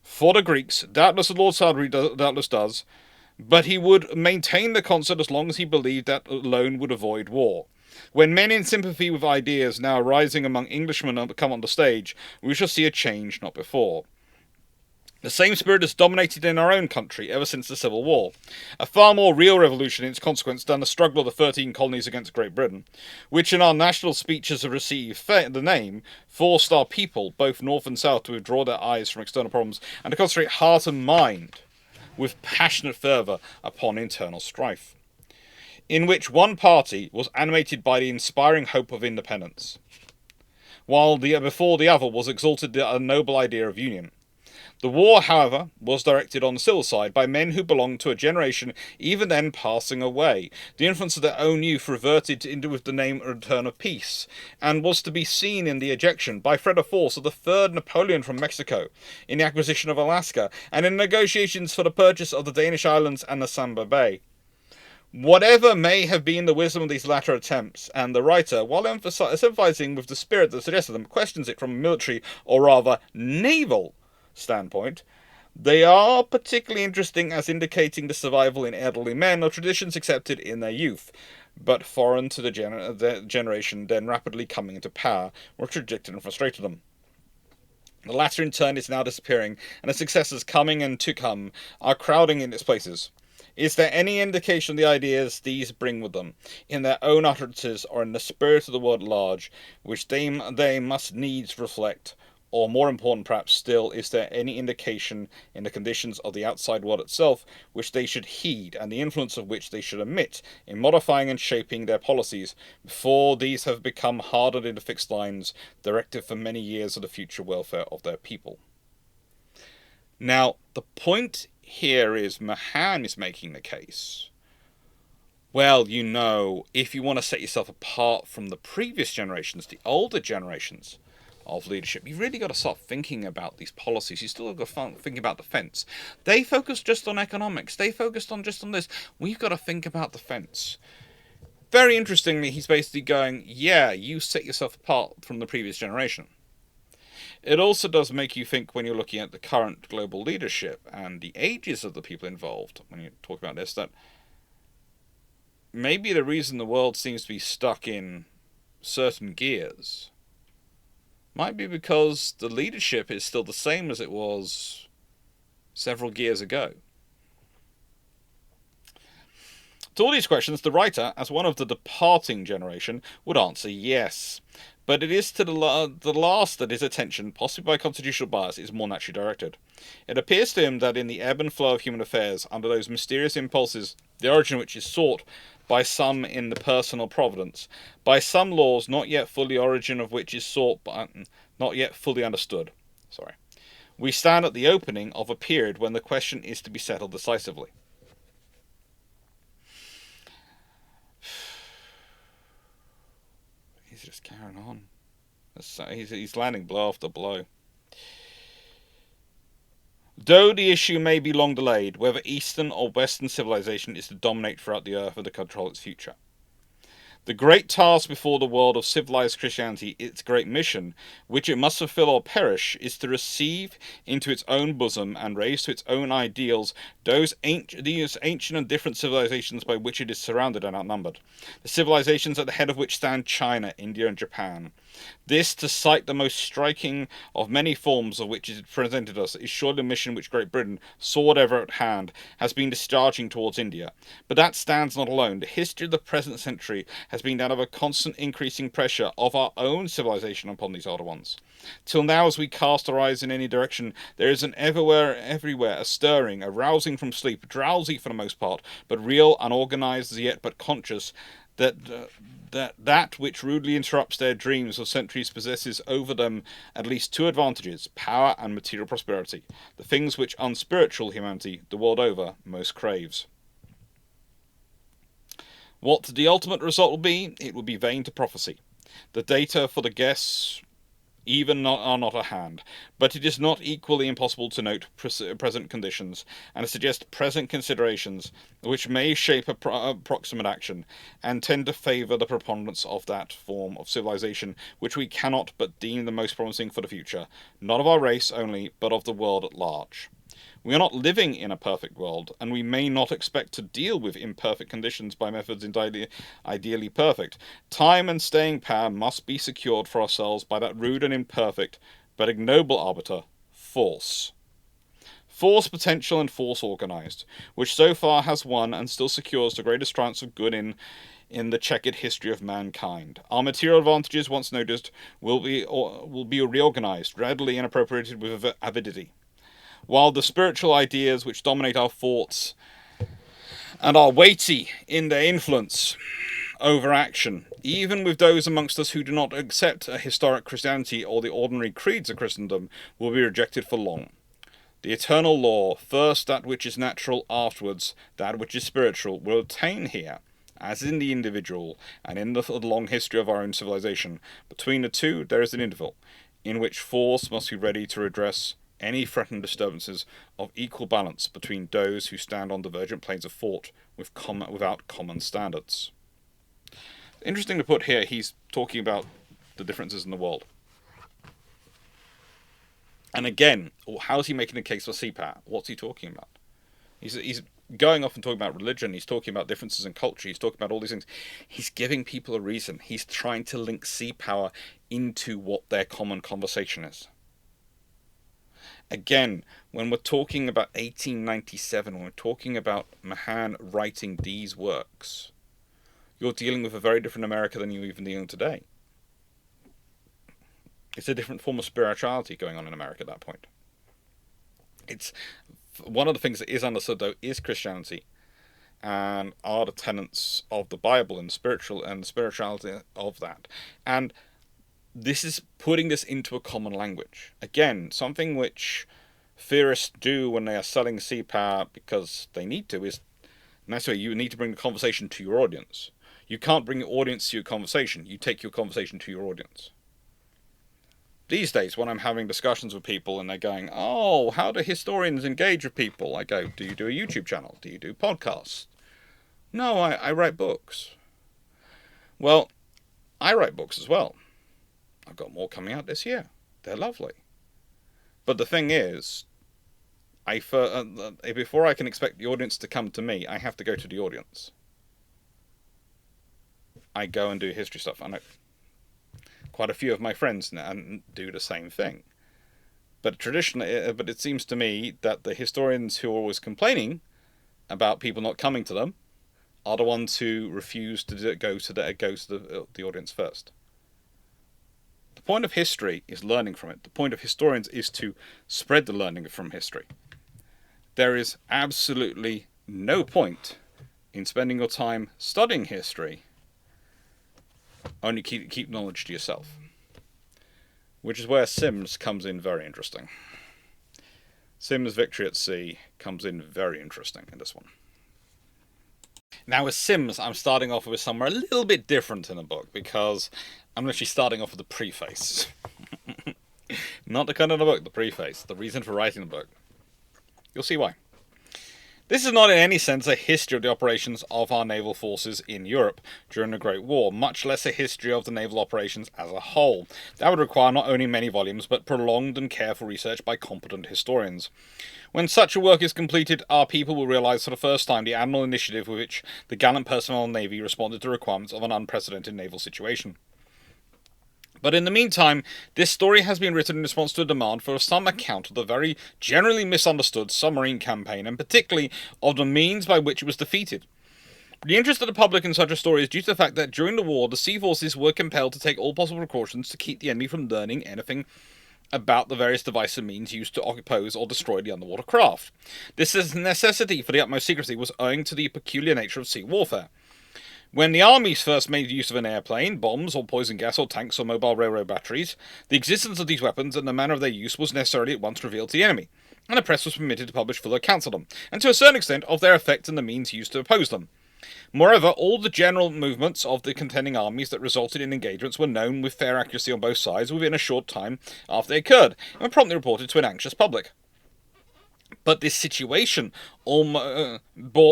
for the Greeks, doubtless as Lord Salisbury doubtless does, but he would maintain the concert as long as he believed that alone would avoid war. When men in sympathy with ideas now arising among Englishmen come on the stage, we shall see a change not before. The same spirit has dominated in our own country ever since the Civil War, a far more real revolution in its consequence than the struggle of the 13 colonies against Great Britain, which in our national speeches have received the name, forced our people, both north and south, to withdraw their eyes from external problems and to concentrate heart and mind with passionate fervour upon internal strife, in which one party was animated by the inspiring hope of independence, while before the other was exalted the noble idea of union. The war, however, was directed on the civil side by men who belonged to a generation even then passing away. The influence of their own youth reverted into with the name Return of Peace, and was to be seen in the ejection by Fred of Force of the third Napoleon from Mexico, in the acquisition of Alaska, and in negotiations for the purchase of the Danish islands and the Samba Bay. Whatever may have been the wisdom of these latter attempts, and the writer, while emphasizing with the spirit that suggested them, questions it from a military, or rather naval, standpoint, they are particularly interesting as indicating the survival in elderly men of traditions accepted in their youth, but foreign to the generation then rapidly coming into power, which rejected and frustrated them. The latter in turn is now disappearing, and the successors coming and to come are crowding in its places. Is there any indication of the ideas these bring with them, in their own utterances or in the spirit of the world at large, which they must needs reflect? Or more important perhaps still, is there any indication in the conditions of the outside world itself which they should heed, and the influence of which they should omit in modifying and shaping their policies, before these have become hardened into fixed lines, directive for many years of the future welfare of their people? Now, the point here is Mahan is making the case. Well, if you want to set yourself apart from the previous generations, the older generations of leadership, you've really got to start thinking about these policies. You still got to think about defence. They focused just on economics. They focused just on this. We've got to think about defence. Very interestingly, he's basically going, yeah, you set yourself apart from the previous generation. It also does make you think, when you're looking at the current global leadership and the ages of the people involved, when you talk about this, that maybe the reason the world seems to be stuck in certain gears might be because the leadership is still the same as it was several years ago. To all these questions, the writer, as one of the departing generation, would answer yes. But it is to the last that his attention, possibly by constitutional bias, is more naturally directed. It appears to him that in the ebb and flow of human affairs, under those mysterious impulses, the origin of which is sought by some in the personal providence, by some laws not yet fully origin of which is sought but not yet fully understood. We stand at the opening of a period when the question is to be settled decisively. He's just carrying on. He's landing blow after blow. Though the issue may be long delayed, whether Eastern or Western civilization is to dominate throughout the earth or to control its future, The great task before the world of civilized Christianity, its great mission, which it must fulfill or perish, is to receive into its own bosom and raise to its own ideals these ancient and different civilizations by which it is surrounded and outnumbered. The civilizations at the head of which stand China, India, and Japan. This, to cite the most striking of many forms of which it presented us, is surely the mission which Great Britain, sword ever at hand, has been discharging towards India. But that stands not alone. The history of the present century has been that of a constant increasing pressure of our own civilization upon these older ones. Till now, as we cast our eyes in any direction, there is everywhere a stirring, a rousing from sleep, drowsy for the most part, but real, unorganized as yet, but conscious, that which rudely interrupts their dreams of centuries possesses over them at least two advantages: power and material prosperity, the things which unspiritual humanity, the world over, most craves. What the ultimate result will be, it would be vain to prophesy. The data for the guess are not at hand, but it is not equally impossible to note present conditions and to suggest present considerations which may shape approximate action and tend to favour the preponderance of that form of civilization which we cannot but deem the most promising for the future, not of our race only, but of the world at large. We are not living in a perfect world, and we may not expect to deal with imperfect conditions by methods ideally perfect. Time and staying power must be secured for ourselves by that rude and imperfect, but ignoble arbiter, force. Force potential and force organized, which so far has won and still secures the greatest triumphs of good in the checkered history of mankind. Our material advantages, once noticed, will be reorganized, readily and appropriated with avidity, while the spiritual ideas which dominate our thoughts and are weighty in their influence over action, even with those amongst us who do not accept a historic Christianity or the ordinary creeds of Christendom, will be rejected for long. The eternal law, first that which is natural, afterwards that which is spiritual, will obtain here, as in the individual and in the long history of our own civilization. Between the two there is an interval, in which force must be ready to redress any threatened disturbances of equal balance between those who stand on divergent planes of thought without common standards. Interesting to put here, he's talking about the differences in the world. And again, how's he making a case for seapower? What's he talking about? He's going off and talking about religion, he's talking about differences in culture, he's talking about all these things. He's giving people a reason. He's trying to link seapower into what their common conversation is. Again, when we're talking about 1897, when we're talking about Mahan writing these works, you're dealing with a very different America than you're even dealing today. It's a different form of spirituality going on in America at that point. It's one of the things that is understood, though, is Christianity, and are the tenets of the Bible and spirituality of that. And this is putting this into a common language. Again, something which theorists do when they are selling seapower because they need to is necessarily you need to bring the conversation to your audience. You can't bring your audience to your conversation. You take your conversation to your audience. These days, when I'm having discussions with people and they're going, oh, how do historians engage with people? I go, do you do a YouTube channel? Do you do podcasts? No, I write books. Well, I write books as well. I've got more coming out this year. They're lovely. But the thing is, before I can expect the audience to come to me, I have to go to the audience. I go and do history stuff. I know quite a few of my friends now do the same thing. But it seems to me that the historians who are always complaining about people not coming to them are the ones who refuse to go to the audience first. The point of history is learning from it. The point of historians is to spread the learning from history. There is absolutely no point in spending your time studying history. Only keep knowledge to yourself. Which is where Sims comes in very interesting. Sims' victory at sea comes in very interesting in this one. Now with Sims, I'm starting off with somewhere a little bit different in the book, because I'm literally starting off with the preface. Not the kind of the book, the preface. The reason for writing the book. You'll see why. This is not in any sense a history of the operations of our naval forces in Europe during the Great War, much less a history of the naval operations as a whole. That would require not only many volumes, but prolonged and careful research by competent historians. When such a work is completed, our people will realise for the first time the admirable initiative with which the gallant personnel of the Navy responded to the requirements of an unprecedented naval situation. But in the meantime, this story has been written in response to a demand for some account of the very generally misunderstood submarine campaign, and particularly of the means by which it was defeated. The interest of the public in such a story is due to the fact that during the war, the sea forces were compelled to take all possible precautions to keep the enemy from learning anything about the various devices and means used to oppose or destroy the underwater craft. This necessity for the utmost secrecy was owing to the peculiar nature of sea warfare. When the armies first made use of an airplane, bombs, or poison gas, or tanks, or mobile railroad batteries, the existence of these weapons and the manner of their use was necessarily at once revealed to the enemy, and the press was permitted to publish full accounts of them, and to a certain extent of their effect and the means used to oppose them. Moreover, all the general movements of the contending armies that resulted in engagements were known with fair accuracy on both sides within a short time after they occurred, and were promptly reported to an anxious public. But this situation bore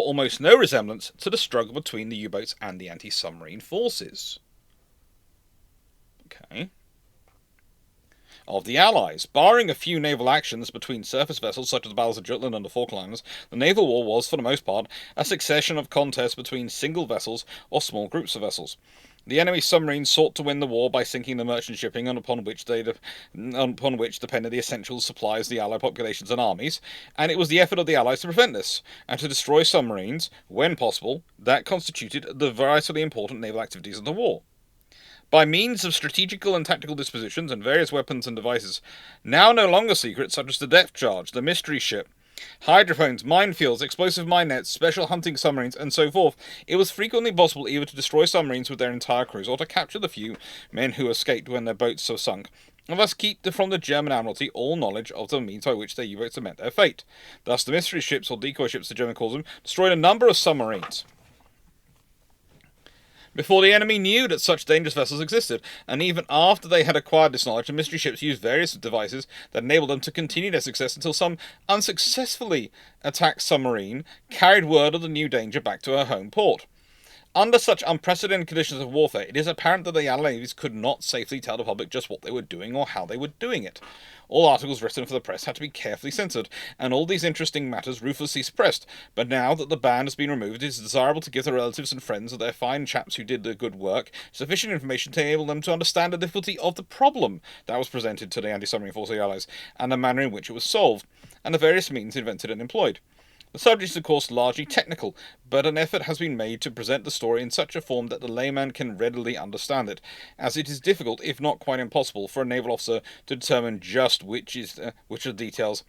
almost no resemblance to the struggle between the U-boats and the anti-submarine forces. Okay. Of the Allies, barring a few naval actions between surface vessels such as the battles of Jutland and the Falklands, the naval war was, for the most part, a succession of contests between single vessels or small groups of vessels. The enemy submarines sought to win the war by sinking the merchant shipping upon which depended the essential supplies of the Allied populations and armies, and it was the effort of the Allies to prevent this, and to destroy submarines, when possible, that constituted the vitally important naval activities of the war. By means of strategical and tactical dispositions and various weapons and devices, now no longer secret, such as the depth charge, the mystery ship, hydrophones, minefields, explosive mine nets, special hunting submarines, and so forth, it was frequently possible either to destroy submarines with their entire crews or to capture the few men who escaped when their boats were sunk, and thus keep from the German Admiralty all knowledge of the means by which their U-boats had met their fate. Thus, the mystery ships, or decoy ships the German calls them, destroyed a number of submarines before the enemy knew that such dangerous vessels existed, and even after they had acquired this knowledge, the mystery ships used various devices that enabled them to continue their success until some unsuccessfully attacked submarine carried word of the new danger back to her home port. Under such unprecedented conditions of warfare, it is apparent that the Allied navies could not safely tell the public just what they were doing or how they were doing it. All articles written for the press had to be carefully censored, and all these interesting matters ruthlessly suppressed. But now that the ban has been removed, it is desirable to give the relatives and friends of their fine chaps who did the good work sufficient information to enable them to understand the difficulty of the problem that was presented to the anti-submarine force of the Allies, and the manner in which it was solved, and the various means invented and employed. The subject is, of course, largely technical, but an effort has been made to present the story in such a form that the layman can readily understand it, as it is difficult, if not quite impossible, for a naval officer to determine just which of the details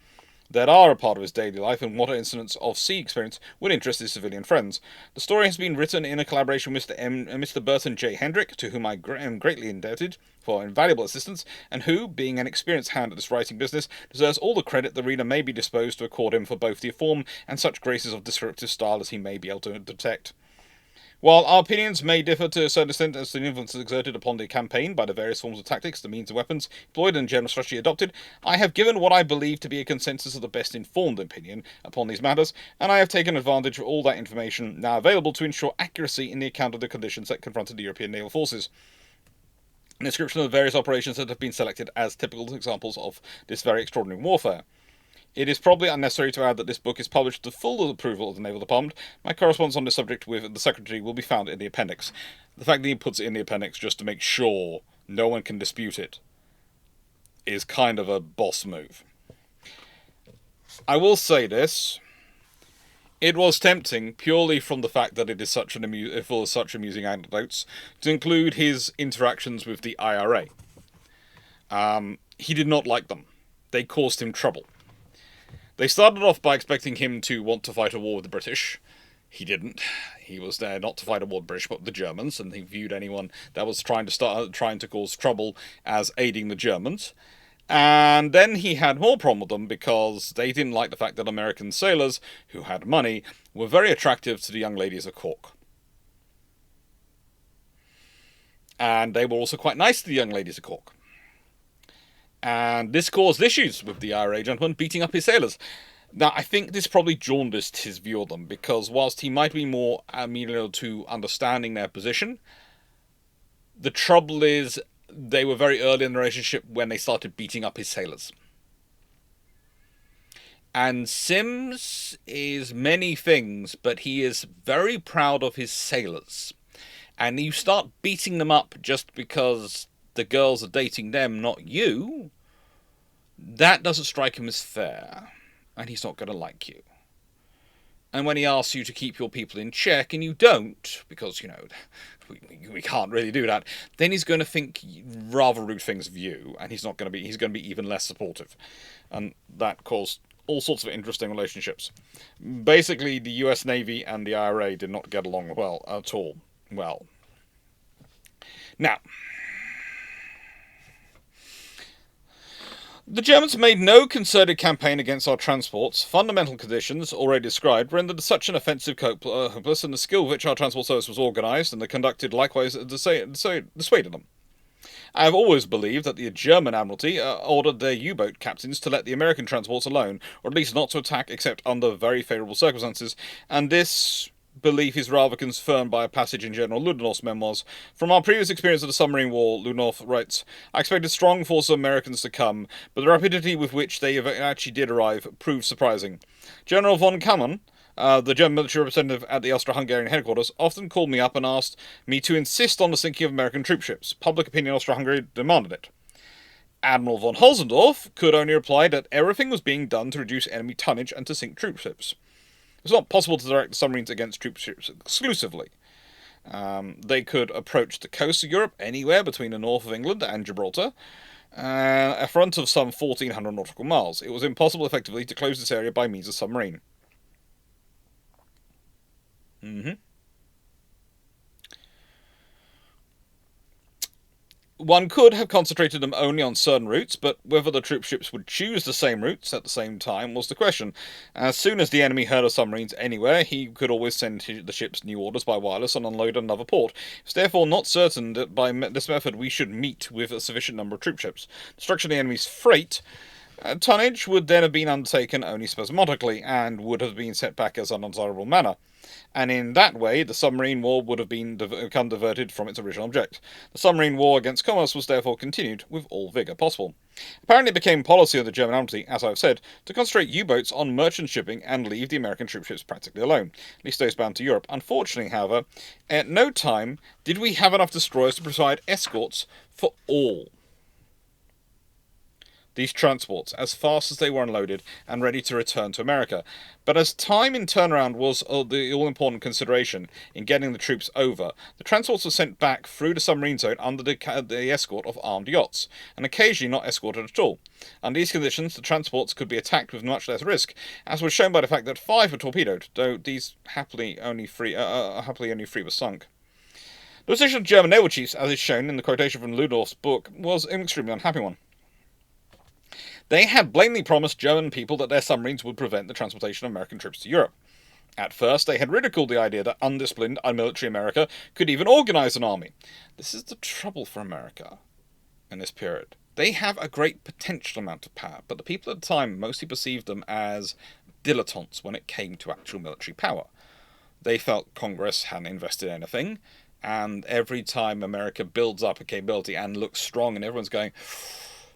that are a part of his daily life and what incidents of sea experience would interest his civilian friends. The story has been written in a collaboration with Mr. Burton J. Hendrick, to whom I am greatly indebted for invaluable assistance, and who, being an experienced hand at this writing business, deserves all the credit the reader may be disposed to accord him for both the form and such graces of descriptive style as he may be able to detect. While our opinions may differ to a certain extent as to the influence exerted upon the campaign by the various forms of tactics, the means and weapons employed, and general strategy adopted, I have given what I believe to be a consensus of the best informed opinion upon these matters, and I have taken advantage of all that information now available to ensure accuracy in the account of the conditions that confronted the European naval forces. An description of the various operations that have been selected as typical examples of this very extraordinary warfare. It is probably unnecessary to add that this book is published with the full approval of the Naval Department. My correspondence on this subject with the Secretary will be found in the appendix. The fact that he puts it in the appendix just to make sure no one can dispute it is kind of a boss move. I will say this. It was tempting, purely from the fact that it is full of such amusing anecdotes, to include his interactions with the IRA. He did not like them. They caused him trouble. They started off by expecting him to want to fight a war with the British. He didn't. He was there not to fight a war with the British, but with the Germans, and he viewed anyone that was trying to cause trouble as aiding the Germans. And then he had more problem with them because they didn't like the fact that American sailors, who had money, were very attractive to the young ladies of Cork. And they were also quite nice to the young ladies of Cork. And this caused issues with the IRA gentleman beating up his sailors. Now, I think this probably jaundiced his view of them, because whilst he might be more amenable to understanding their position, the trouble is they were very early in the relationship when they started beating up his sailors. And Sims is many things, but he is very proud of his sailors. And you start beating them up just because the girls are dating them, not you, that doesn't strike him as fair. And he's not going to like you. And when he asks you to keep your people in check, and you don't, because, we can't really do that, then he's going to think rather rude things of you, and he's going to be even less supportive. And that caused all sorts of interesting relationships. Basically, the US Navy and the IRA did not get along well at all. Well. Now, the Germans made no concerted campaign against our transports. Fundamental conditions, already described, rendered such an offensive hopeless, and the skill with which our transport service was organised and conducted likewise dissuaded them. I have always believed that the German Admiralty ordered their U-boat captains to let the American transports alone, or at least not to attack except under very favourable circumstances, and this belief is rather confirmed by a passage in General Ludendorff's memoirs. From our previous experience of the submarine war, Ludendorff writes, I expected strong force of Americans to come, but the rapidity with which they actually did arrive proved surprising. General von Kammern, the German military representative at the Austro-Hungarian headquarters, often called me up and asked me to insist on the sinking of American troop ships. Public opinion in Austro-Hungary demanded it. Admiral von Holzendorf could only reply that everything was being done to reduce enemy tonnage and to sink troop ships. It was not possible to direct submarines against troop ships exclusively. They could approach the coast of Europe anywhere between the north of England and Gibraltar, a front of some 1,400 nautical miles. It was impossible effectively to close this area by means of submarine. One could have concentrated them only on certain routes, but whether the troop ships would choose the same routes at the same time was the question. As soon as the enemy heard of submarines anywhere, he could always send the ships new orders by wireless and unload at another port. It's therefore not certain that by this method we should meet with a sufficient number of troop ships. Destruction of the enemy's freight tonnage would then have been undertaken only spasmodically, and would have been set back as an undesirable manner. And in that way, the submarine war would have become diverted from its original object. The submarine war against commerce was therefore continued with all vigour possible. Apparently it became policy of the German Admiralty, as I have said, to concentrate U-boats on merchant shipping and leave the American troop ships practically alone, at least those bound to Europe. Unfortunately, however, at no time did we have enough destroyers to provide escorts for all these transports as fast as they were unloaded and ready to return to America. But as time in turnaround was the all-important consideration in getting the troops over, the transports were sent back through the submarine zone under the escort of armed yachts, and occasionally not escorted at all. Under these conditions, the transports could be attacked with much less risk, as was shown by the fact that 5 were torpedoed, though these happily only 3 were sunk. The decision of German naval chiefs, as is shown in the quotation from Ludendorff's book, was an extremely unhappy one. They had blatantly promised German people that their submarines would prevent the transportation of American troops to Europe. At first, they had ridiculed the idea that undisciplined, unmilitary America could even organise an army. This is the trouble for America in this period. They have a great potential amount of power, but the people at the time mostly perceived them as dilettantes when it came to actual military power. They felt Congress hadn't invested in anything, and every time America builds up a capability and looks strong and everyone's going,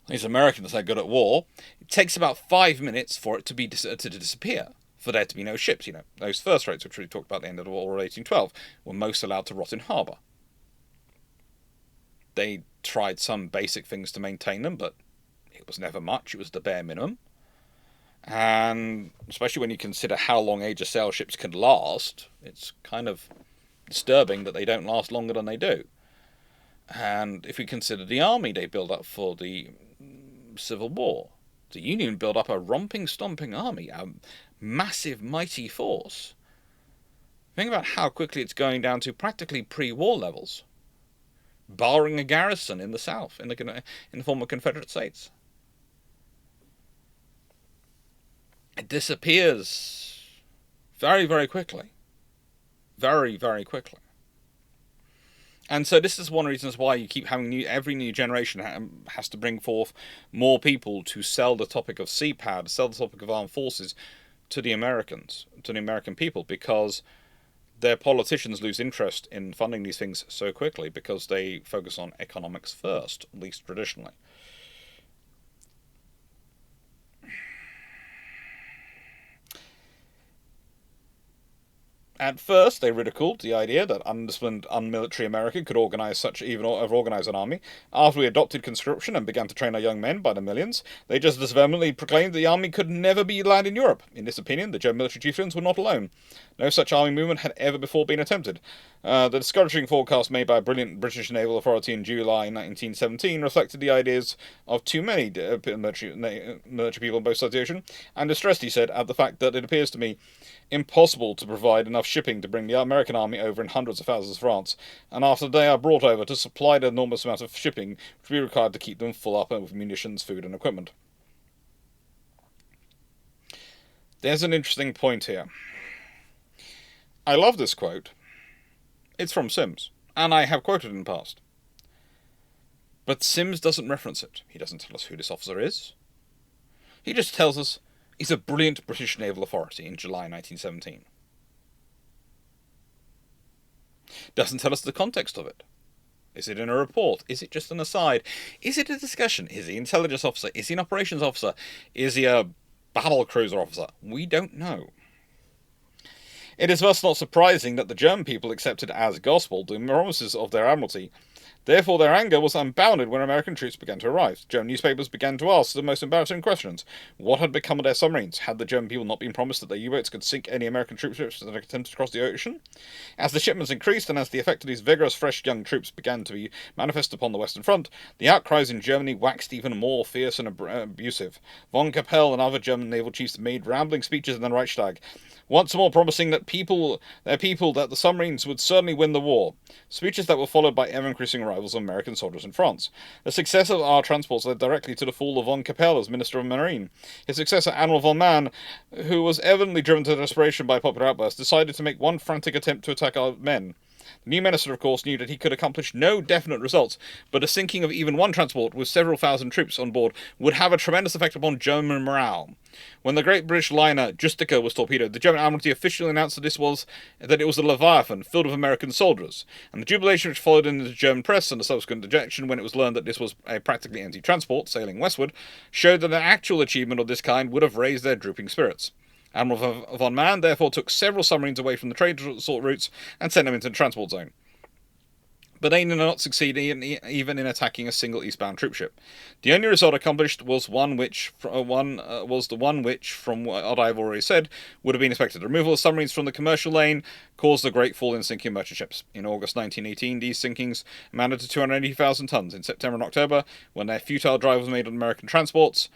these Americans are good at war, it takes about 5 minutes for it to disappear, for there to be no ships. Those first rates, which we talked about at the end of the war of 1812, were most allowed to rot in harbour. They tried some basic things to maintain them, but it was never much. It was the bare minimum. And especially when you consider how long Age of Sail ships can last, it's kind of disturbing that they don't last longer than they do. And if we consider the army they built up for the Civil War, the Union built up a romping, stomping army, a massive, mighty force. Think about how quickly it's going down to practically pre-war levels, barring a garrison in the South, in the former Confederate States. It disappears very, very quickly. Very, very quickly. And so this is one of the reasons why you keep having every new generation has to bring forth more people to sell the topic of sea power, to sell the topic of armed forces, to the Americans, to the American people, because their politicians lose interest in funding these things so quickly because they focus on economics first, at least traditionally. At first, they ridiculed the idea that undisciplined, unmilitary America could organize an army. After we adopted conscription and began to train our young men by the millions, they just as vehemently proclaimed the army could never be landed in Europe. In this opinion, the German military chieftains were not alone. No such army movement had ever before been attempted. The discouraging forecast made by a brilliant British naval authority in July 1917 reflected the ideas of too many military people on both sides of the ocean, and distressed, he said, at the fact that it appears to me impossible to provide enough shipping to bring the American army over in hundreds of thousands of France, and after they are brought over, to supply the enormous amount of shipping which will be required to keep them full up with munitions, food, and equipment. There's an interesting point here. I love this quote. It's from Sims, and I have quoted it in the past. But Sims doesn't reference it. He doesn't tell us who this officer is. He just tells us he's a brilliant British naval authority in July 1917. Doesn't tell us the context of it. Is it in a report? Is it just an aside? Is it a discussion? Is he an intelligence officer? Is he an operations officer? Is he a battle cruiser officer? We don't know. It is thus not surprising that the German people accepted as gospel the promises of their admiralty. Therefore, their anger was unbounded when American troops began to arrive. German newspapers began to ask the most embarrassing questions. What had become of their submarines? Had the German people not been promised that their U-boats could sink any American troop ships that attempted to cross the ocean? As the shipments increased, and as the effect of these vigorous, fresh young troops began to be manifest upon the Western Front, the outcries in Germany waxed even more fierce and abusive. Von Kappel and other German naval chiefs made rambling speeches in the Reichstag, once more promising that that the submarines would certainly win the war. Speeches that were followed by ever-increasing arrivals of American soldiers in France. The success of our transports led directly to the fall of von Kappel as Minister of Marine. His successor, Admiral von Mahan, who was evidently driven to desperation by popular outbursts, decided to make one frantic attempt to attack our men. The new minister, of course, knew that he could accomplish no definite results, but a sinking of even one transport with several thousand troops on board would have a tremendous effect upon German morale. When the great British liner Justica was torpedoed, the German Admiralty officially announced that it was a Leviathan filled with American soldiers, and the jubilation which followed in the German press and the subsequent dejection when it was learned that this was a practically empty transport sailing westward showed that an actual achievement of this kind would have raised their drooping spirits. Admiral von Mahan therefore took several submarines away from the trade routes and sent them into the transport zone. But they did not succeed even in attacking a single eastbound troopship. The only result accomplished was the one which, from what I have already said, would have been expected. The removal of submarines from the commercial lane caused a great fall in sinking merchant ships. In August 1918, these sinkings amounted to 280,000 tons. In September and October, when their futile drive was made on American transports,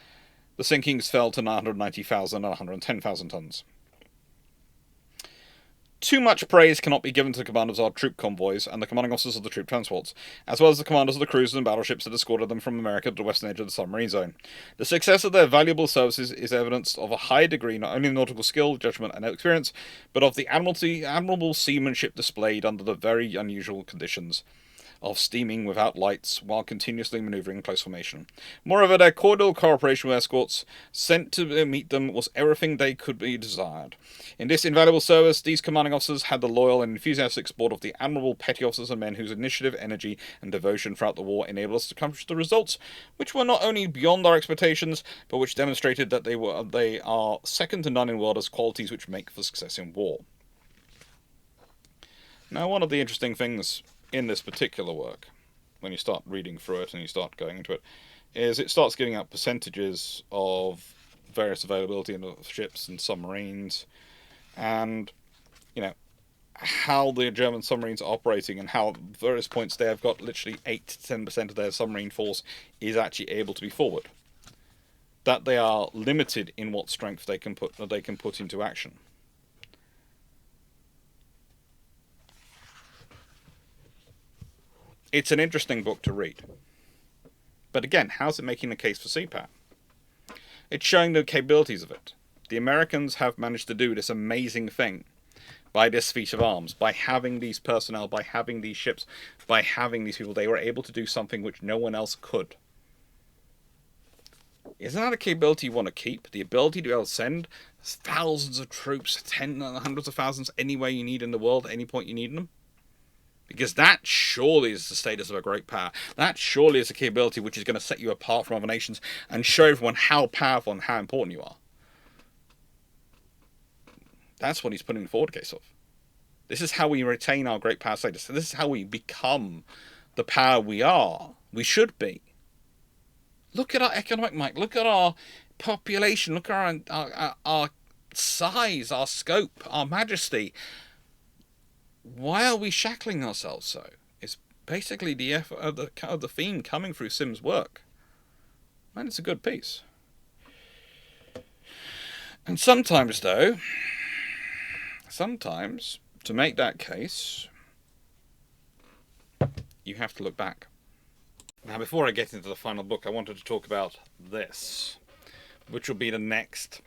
the sinkings fell to 990,000 and 110,000 tons. Too much praise cannot be given to the commanders of our troop convoys and the commanding officers of the troop transports, as well as the commanders of the cruisers and battleships that escorted them from America to the western edge of the submarine zone. The success of their valuable services is evidence of a high degree not only of nautical skill, judgment, and experience, but of the admirable seamanship displayed under the very unusual conditions of steaming without lights while continuously manoeuvring in close formation. Moreover, their cordial cooperation with escorts sent to meet them was everything they could be desired. In this invaluable service, these commanding officers had the loyal and enthusiastic support of the admirable petty officers and men whose initiative, energy, and devotion throughout the war enabled us to accomplish the results, which were not only beyond our expectations, but which demonstrated that they are second to none in the world as qualities which make for success in war. Now, one of the interesting things in this particular work, when you start reading through it and you start going into it, is it starts giving out percentages of various availability of ships and submarines, and how the German submarines are operating, and how at various points they have got literally 8 to 10% of their submarine force is actually able to be forward. That they are limited in what strength they can put into action. It's an interesting book to read. But again, how's it making the case for seapower? It's showing the capabilities of it. The Americans have managed to do this amazing thing by this feat of arms, by having these personnel, by having these ships, by having these people. They were able to do something which no one else could. Isn't that a capability you want to keep? The ability to be able to send thousands of troops, hundreds of thousands, anywhere you need in the world, at any point you need them? Because that surely is the status of a great power. That surely is a capability which is going to set you apart from other nations and show everyone how powerful and how important you are. That's what he's putting forward a case of. This is how we retain our great power status. This is how we become the power we are. We should be. Look at our economic might. Look at our population. Look at our size, our scope, our majesty. Why are we shackling ourselves so? It's basically the effort of the theme coming through Sim's work. And it's a good piece. And sometimes, though, to make that case, you have to look back. Now, before I get into the final book, I wanted to talk about this, which will be the next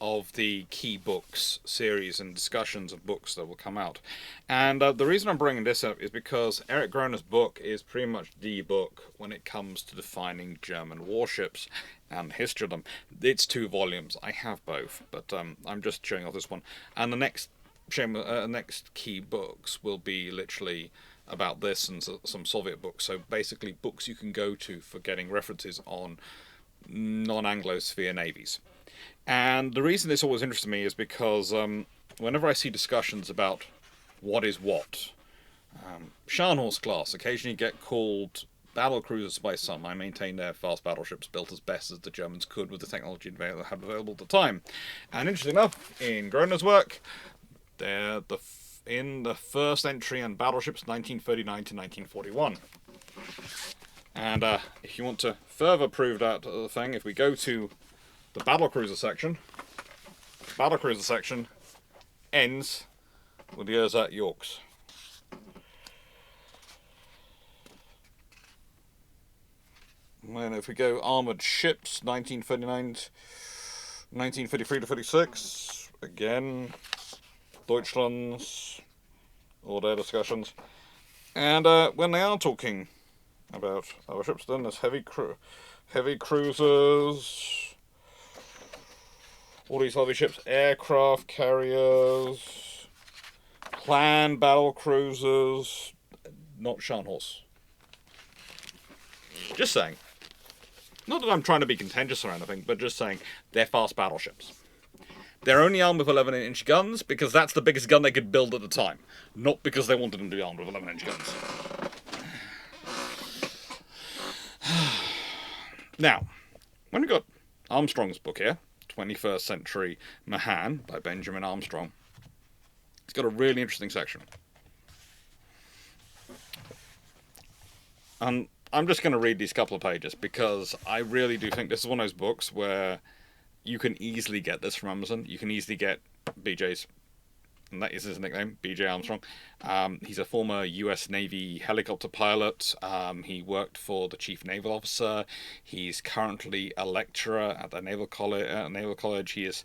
of the key books series and discussions of books that will come out. And the reason I'm bringing this up is because Eric Groner's book is pretty much the book when it comes to defining German warships and the history of them. It's 2 volumes. I have both, but I'm just showing off this one. And the next key books will be literally about this and some Soviet books. So basically books you can go to for getting references on non-Anglosphere navies. And the reason this always interests me is because whenever I see discussions about what is what, Scharnhorst class occasionally get called battle cruisers by some. I maintain they're fast battleships built as best as the Germans could with the technology they had available at the time. And interesting enough, in Groner's work, they're in the first entry on battleships 1939 to 1941. And if you want to further prove that thing, if we go to the battlecruiser section ends with the Erzat Yorks. And if we go armoured ships, 1933 to 36, again, Deutschland's, all their discussions. And when they are talking about our ships, then there's heavy cruisers, all these heavy ships, aircraft carriers, planned battle cruisers, not Scharnhorst. Just saying. Not that I'm trying to be contentious or anything, but just saying they're fast battleships. They're only armed with 11-inch guns because that's the biggest gun they could build at the time, not because they wanted them to be armed with 11-inch guns. Now, when we got Armstrong's book here, 21st Century Mahan by Benjamin Armstrong, it's got a really interesting section. And I'm just going to read these couple of pages because I really do think this is one of those books where you can easily get this from Amazon. You can easily get BJ's, and that is his nickname, BJ Armstrong. He's a former US Navy helicopter pilot. He worked for the Chief Naval Officer. He's currently a lecturer at the Naval College. He is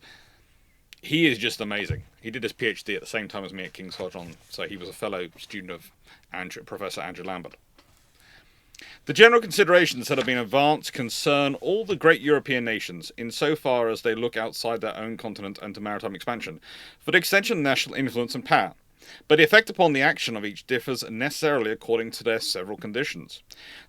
just amazing. He did his PhD at the same time as me at King's College, so he was a fellow student of Professor Andrew Lambert. The general considerations that have been advanced concern all the great European nations, insofar as they look outside their own continent and to maritime expansion, for the extension of national influence and power. But the effect upon the action of each differs necessarily according to their several conditions.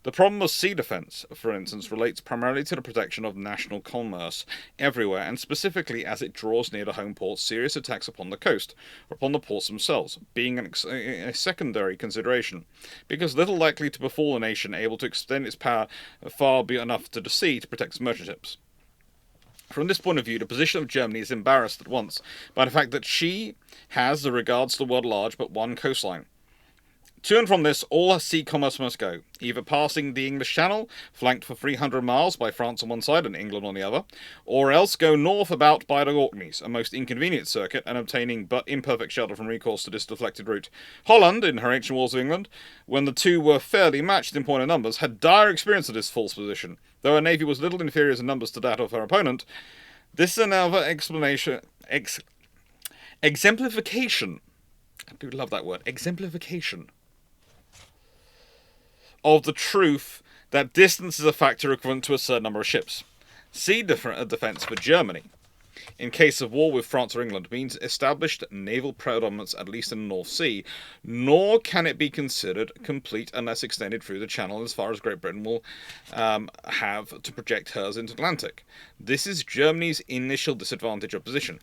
The problem of sea defence, for instance, relates primarily to the protection of national commerce everywhere, and specifically as it draws near the home ports, serious attacks upon the coast, or upon the ports themselves, being a secondary consideration, because little likely to befall a nation able to extend its power far enough to the sea to protect its merchant ships. From this point of view, the position of Germany is embarrassed at once by the fact that she has, as regards the world large, but one coastline. To and from this, all her sea commerce must go, either passing the English Channel, flanked for 300 miles by France on one side and England on the other, or else go north about by the Orkneys, a most inconvenient circuit, and obtaining but imperfect shelter from recourse to this deflected route. Holland, in her ancient wars of England, when the two were fairly matched in point of numbers, had dire experience of this false position. Though her navy was little inferior in numbers to that of her opponent, this is another exemplification. I do love that word, exemplification, of the truth that distance is a factor equivalent to a certain number of ships. Sea defence for Germany In case of war with France or England, means established naval predominance at least in the North Sea, nor can it be considered complete unless extended through the Channel as far as Great Britain will have to project hers into the Atlantic. This is Germany's initial disadvantage of position,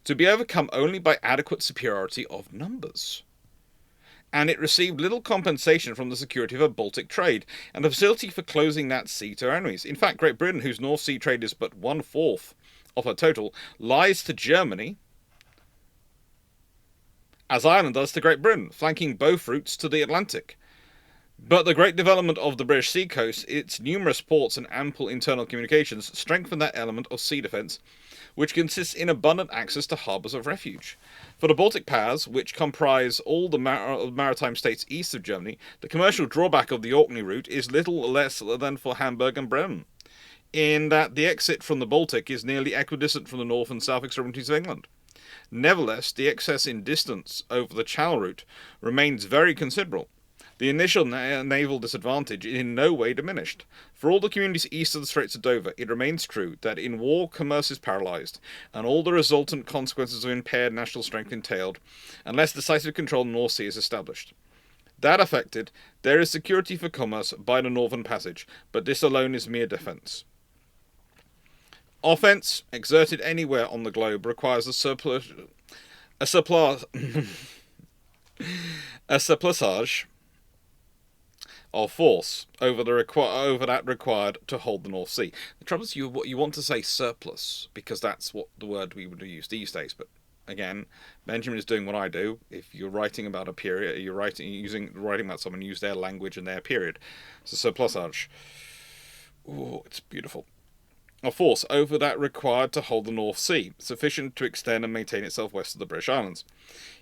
to be overcome only by adequate superiority of numbers. And it received little compensation from the security of a Baltic trade, and the facility for closing that sea to enemies. In fact, Great Britain, whose North Sea trade is but 1/4 of her total, lies to Germany, as Ireland does to Great Britain, flanking both routes to the Atlantic. But the great development of the British sea coast, its numerous ports and ample internal communications, strengthened that element of sea defence, which consists in abundant access to harbours of refuge. For the Baltic powers, which comprise all the maritime states east of Germany, the commercial drawback of the Orkney route is little less than for Hamburg and Bremen, in that the exit from the Baltic is nearly equidistant from the north and south extremities of England. Nevertheless, the excess in distance over the Channel route remains very considerable. The initial naval disadvantage is in no way diminished. For all the communities east of the Straits of Dover, it remains true that in war commerce is paralysed, and all the resultant consequences of impaired national strength entailed, unless decisive control in the North Sea is established. That affected, there is security for commerce by the Northern Passage, but this alone is mere defence. Offence, exerted anywhere on the globe, requires a surplusage of force over that required to hold the North Sea. The trouble is, you want to say surplus because that's what the word we would use these days. But again, Benjamin is doing what I do. If you're writing about a period, you're writing about someone, use their language and their period. So surplusage. Oh, it's beautiful. A force over that required to hold the North Sea, sufficient to extend and maintain itself west of the British Islands.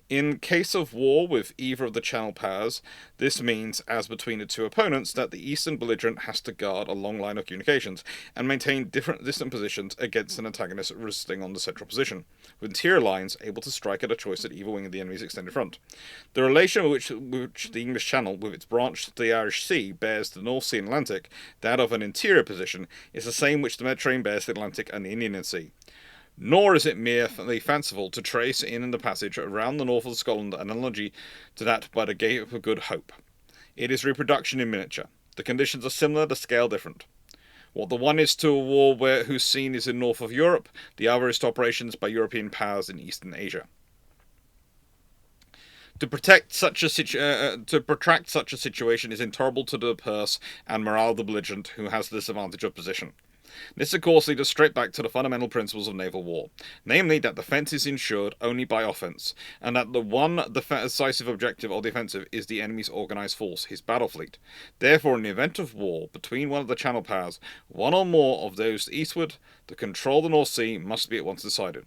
In case of war with either of the Channel powers, this means, as between the two opponents, that the eastern belligerent has to guard a long line of communications and maintain distant positions against an antagonist resting on the central position, with interior lines able to strike at a choice at either wing of the enemy's extended front. The relation which the English Channel, with its branch to the Irish Sea, bears to the North Sea and Atlantic, that of an interior position, is the same which the Mediterranean bears to the Atlantic and the Indian Sea. Nor is it merely fanciful to trace in the passage around the north of Scotland an analogy to that by the Gate of Good Hope. It is reproduction in miniature. The conditions are similar, the scale different. What the one is to a war whose scene is in north of Europe, the other is to operations by European powers in Eastern Asia. To protract such a situation is intolerable to the purse and morale of the belligerent who has the disadvantage of position. This, of course, leads us straight back to the fundamental principles of naval war, namely that defence is ensured only by offence, and that the one decisive objective of the offensive is the enemy's organised force, his battle fleet. Therefore, in the event of war between one of the Channel powers, one or more of those eastward, the control of the North Sea must be at once decided.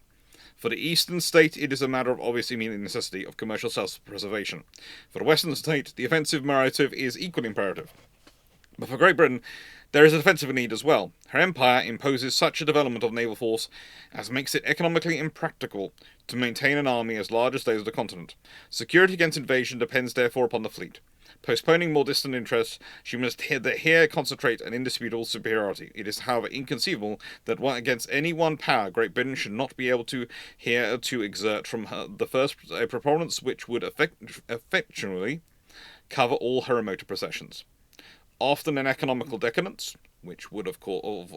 For the eastern state, it is a matter of obvious immediate necessity of commercial self-preservation. For the western state, the offensive imperative is equally imperative. But for Great Britain, there is a defensive need as well. Her empire imposes such a development of naval force as makes it economically impracticable to maintain an army as large as those of the continent. Security against invasion depends therefore upon the fleet. Postponing more distant interests, she must here concentrate an indisputable superiority. It is, however, inconceivable that against any one power Great Britain should not be able to exert from her the first preponderance which would effectually cover all her remoter possessions. Often an economical decadence, which would of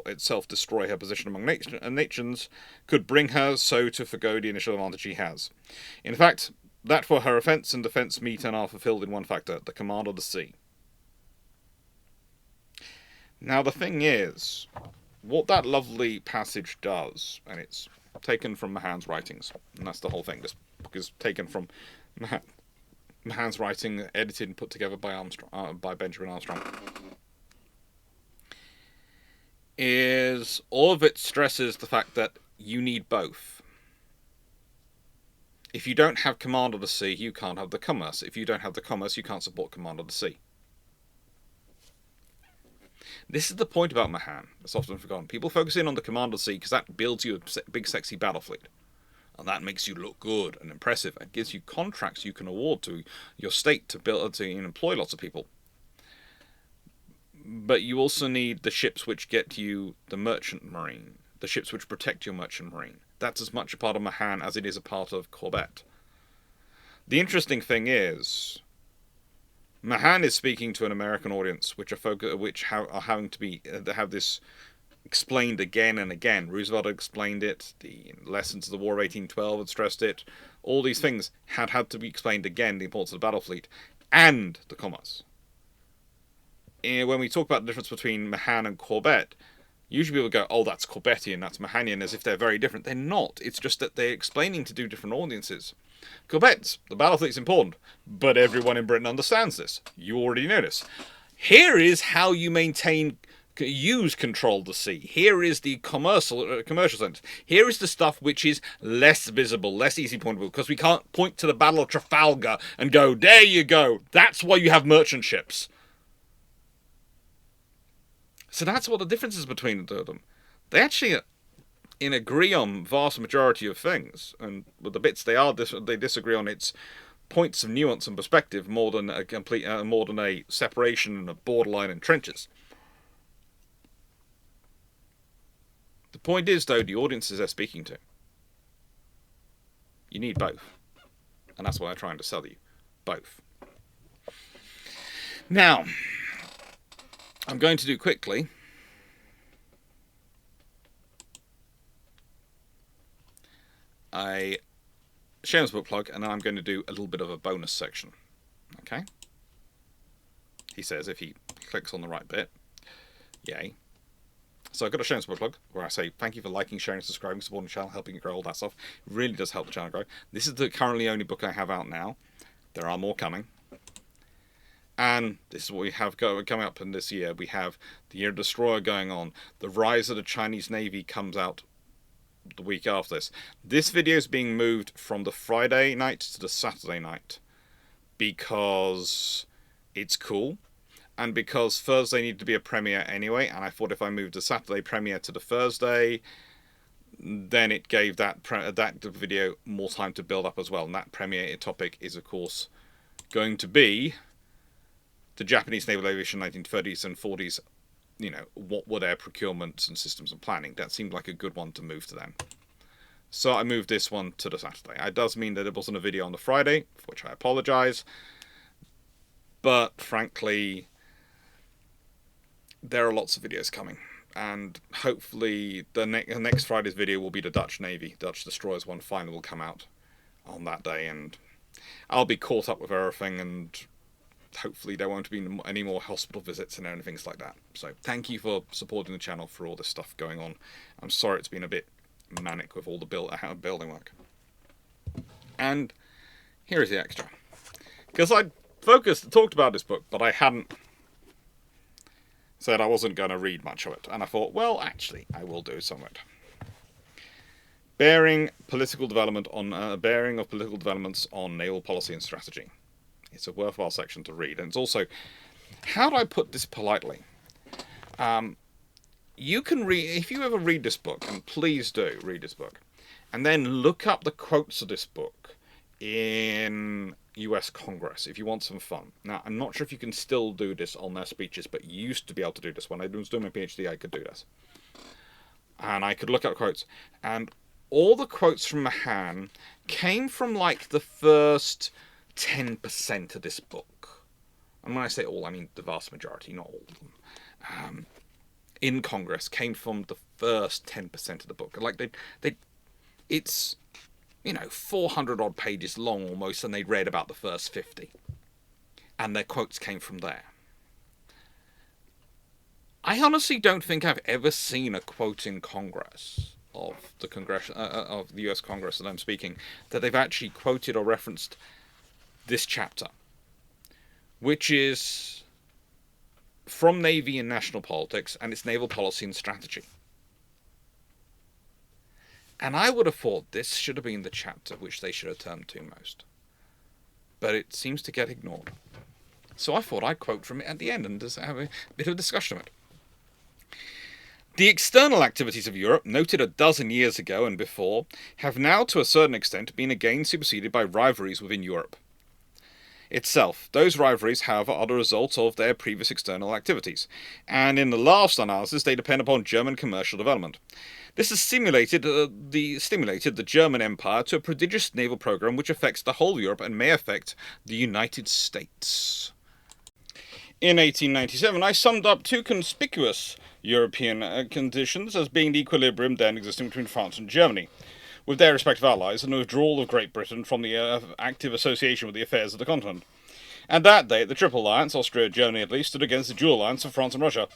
itself destroy her position among nations, could bring her so to forgo the initial advantage she has. In fact, that for her offence and defence meet and are fulfilled in one factor, the command of the sea. Now the thing is, what that lovely passage does, and it's taken from Mahan's writings, and that's the whole thing, this book is taken from Mahan's writing, edited and put together by Benjamin Armstrong, is all of it stresses the fact that you need both. If you don't have command of the sea, you can't have the commerce. If you don't have the commerce, you can't support command of the sea. This is the point about Mahan that's often forgotten. People focus in on the command of the sea because that builds you a big sexy battle fleet. And that makes you look good and impressive and gives you contracts you can award to your state to employ lots of people. But you also need the ships which get you the merchant marine, the ships which protect your merchant marine. That's as much a part of Mahan as it is a part of Corbett. The interesting thing is, Mahan is speaking to an American audience, which are having to have this explained again and again. Roosevelt had explained it. The lessons of the War of 1812 had stressed it. All these things had to be explained again. The importance of the battle fleet and the commerce. When we talk about the difference between Mahan and Corbett, usually people go, "Oh, that's Corbettian, that's Mahanian," as if they're very different. They're not. It's just that they're explaining to do different audiences. Corbett's, the battle fleet's important, but everyone in Britain understands this. You already know this. Here is how you use control of the sea. Here is the commercial sense. Here is the stuff which is less visible, less easy pointable, because we can't point to the Battle of Trafalgar and go, "There you go. That's why you have merchant ships." So that's what the difference is between the two of them. They actually agree on vast majority of things, and with the bits they disagree on, its points of nuance and perspective more than a separation and a borderline and trenches. The point is, though, the audiences they're speaking to. You need both, and that's what I'm trying to sell you, both. Now, I'm going to do quickly a shameless book plug, and then I'm going to do a little bit of a bonus section. Okay? He says if he clicks on the right bit. Yay. So I've got a shameless book plug where I say thank you for liking, sharing, subscribing, supporting the channel, helping it grow, all that stuff. It really does help the channel grow. This is the currently only book I have out now. There are more coming. And this is what we have coming up in this year. We have the Year of Destroyer going on. The Rise of the Chinese Navy comes out the week after this. This video is being moved from the Friday night to the Saturday night because it's cool, and because Thursday needed to be a premiere anyway, and I thought if I moved the Saturday premiere to the Thursday, then it gave that video more time to build up as well. And that premiere topic is, of course, going to be the Japanese naval aviation 1930s and 40s, what were their procurements and systems and planning. That seemed like a good one to move to them. So I moved this one to the Saturday. It does mean that it wasn't a video on the Friday, for which I apologise. But frankly, there are lots of videos coming. And hopefully the next Friday's video will be the Dutch Navy. Dutch Destroyers one final will come out on that day. And I'll be caught up with everything, and hopefully there won't be any more hospital visits and anything like that. So thank you for supporting the channel for all this stuff going on. I'm sorry it's been a bit manic with all the building work. And here is the extra. Because I talked about this book, but I hadn't said I wasn't going to read much of it. And I thought, well, actually, I will do some of it. Bearing of political developments on naval policy and strategy. It's a worthwhile section to read. And it's also, how do I put this politely? You can read, if you ever read this book, and please do read this book, and then look up the quotes of this book in US Congress if you want some fun. Now, I'm not sure if you can still do this on their speeches, but you used to be able to do this. When I was doing my PhD, I could do this. And I could look up quotes. And all the quotes from Mahan came from like the first 10% of this book. And when I say all, I mean the vast majority, not all of them. In Congress came from the first 10% of the book. Like it's 400 odd pages long almost, and they'd read about the first 50, and their quotes came from there. I honestly don't think I've ever seen a quote in Congress of the US Congress that I'm speaking that they've actually quoted or referenced this chapter, which is from Navy and National Politics, and it's Naval Policy and Strategy. And I would have thought this should have been the chapter which they should have turned to most. But it seems to get ignored. So I thought I'd quote from it at the end and just have a bit of a discussion of it. The external activities of Europe, noted a dozen years ago and before, have now to a certain extent been again superseded by rivalries within Europe. itself. Those rivalries, however, are the result of their previous external activities, and in the last analysis they depend upon German commercial development. This has stimulated the German Empire to a prodigious naval program which affects the whole of Europe and may affect the United States. In 1897, I summed up two conspicuous European conditions as being the equilibrium then existing between France and Germany, with their respective allies, and the withdrawal of Great Britain from the active association with the affairs of the continent. And that day, the Triple Alliance, Austria, Germany at least, stood against the Dual Alliance of France and Russia.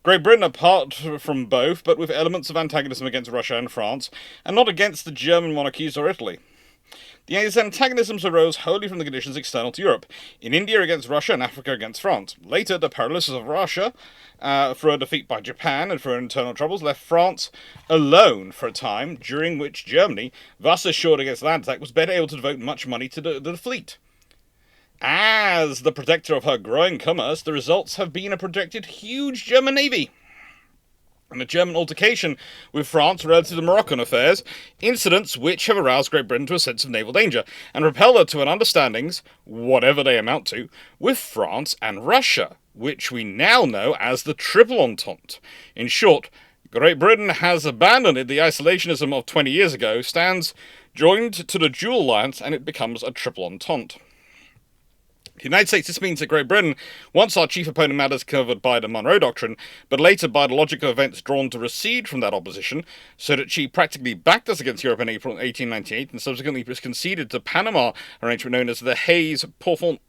Great Britain apart from both, but with elements of antagonism against Russia and France, and not against the German monarchies or Italy. These antagonisms arose wholly from the conditions external to Europe, in India against Russia and Africa against France. Later, the paralysis of Russia, for a defeat by Japan and for her internal troubles, left France alone for a time, during which Germany, thus assured against land attack, was better able to devote much money to the fleet. As the protector of her growing commerce, the results have been a projected huge German navy, and a German altercation with France relative to the Moroccan affairs, incidents which have aroused Great Britain to a sense of naval danger, and propelled her to an understandings, whatever they amount to, with France and Russia, which we now know as the Triple Entente. In short, Great Britain has abandoned the isolationism of 20 years ago, stands joined to the Dual Alliance, and it becomes a Triple Entente. The United States, this means that Great Britain, once our chief opponent matters covered by the Monroe Doctrine, but later by the logic of events drawn to recede from that opposition, so that she practically backed us against Europe in April 1898 and subsequently conceded to Panama arrangement known as the Hayes-Fort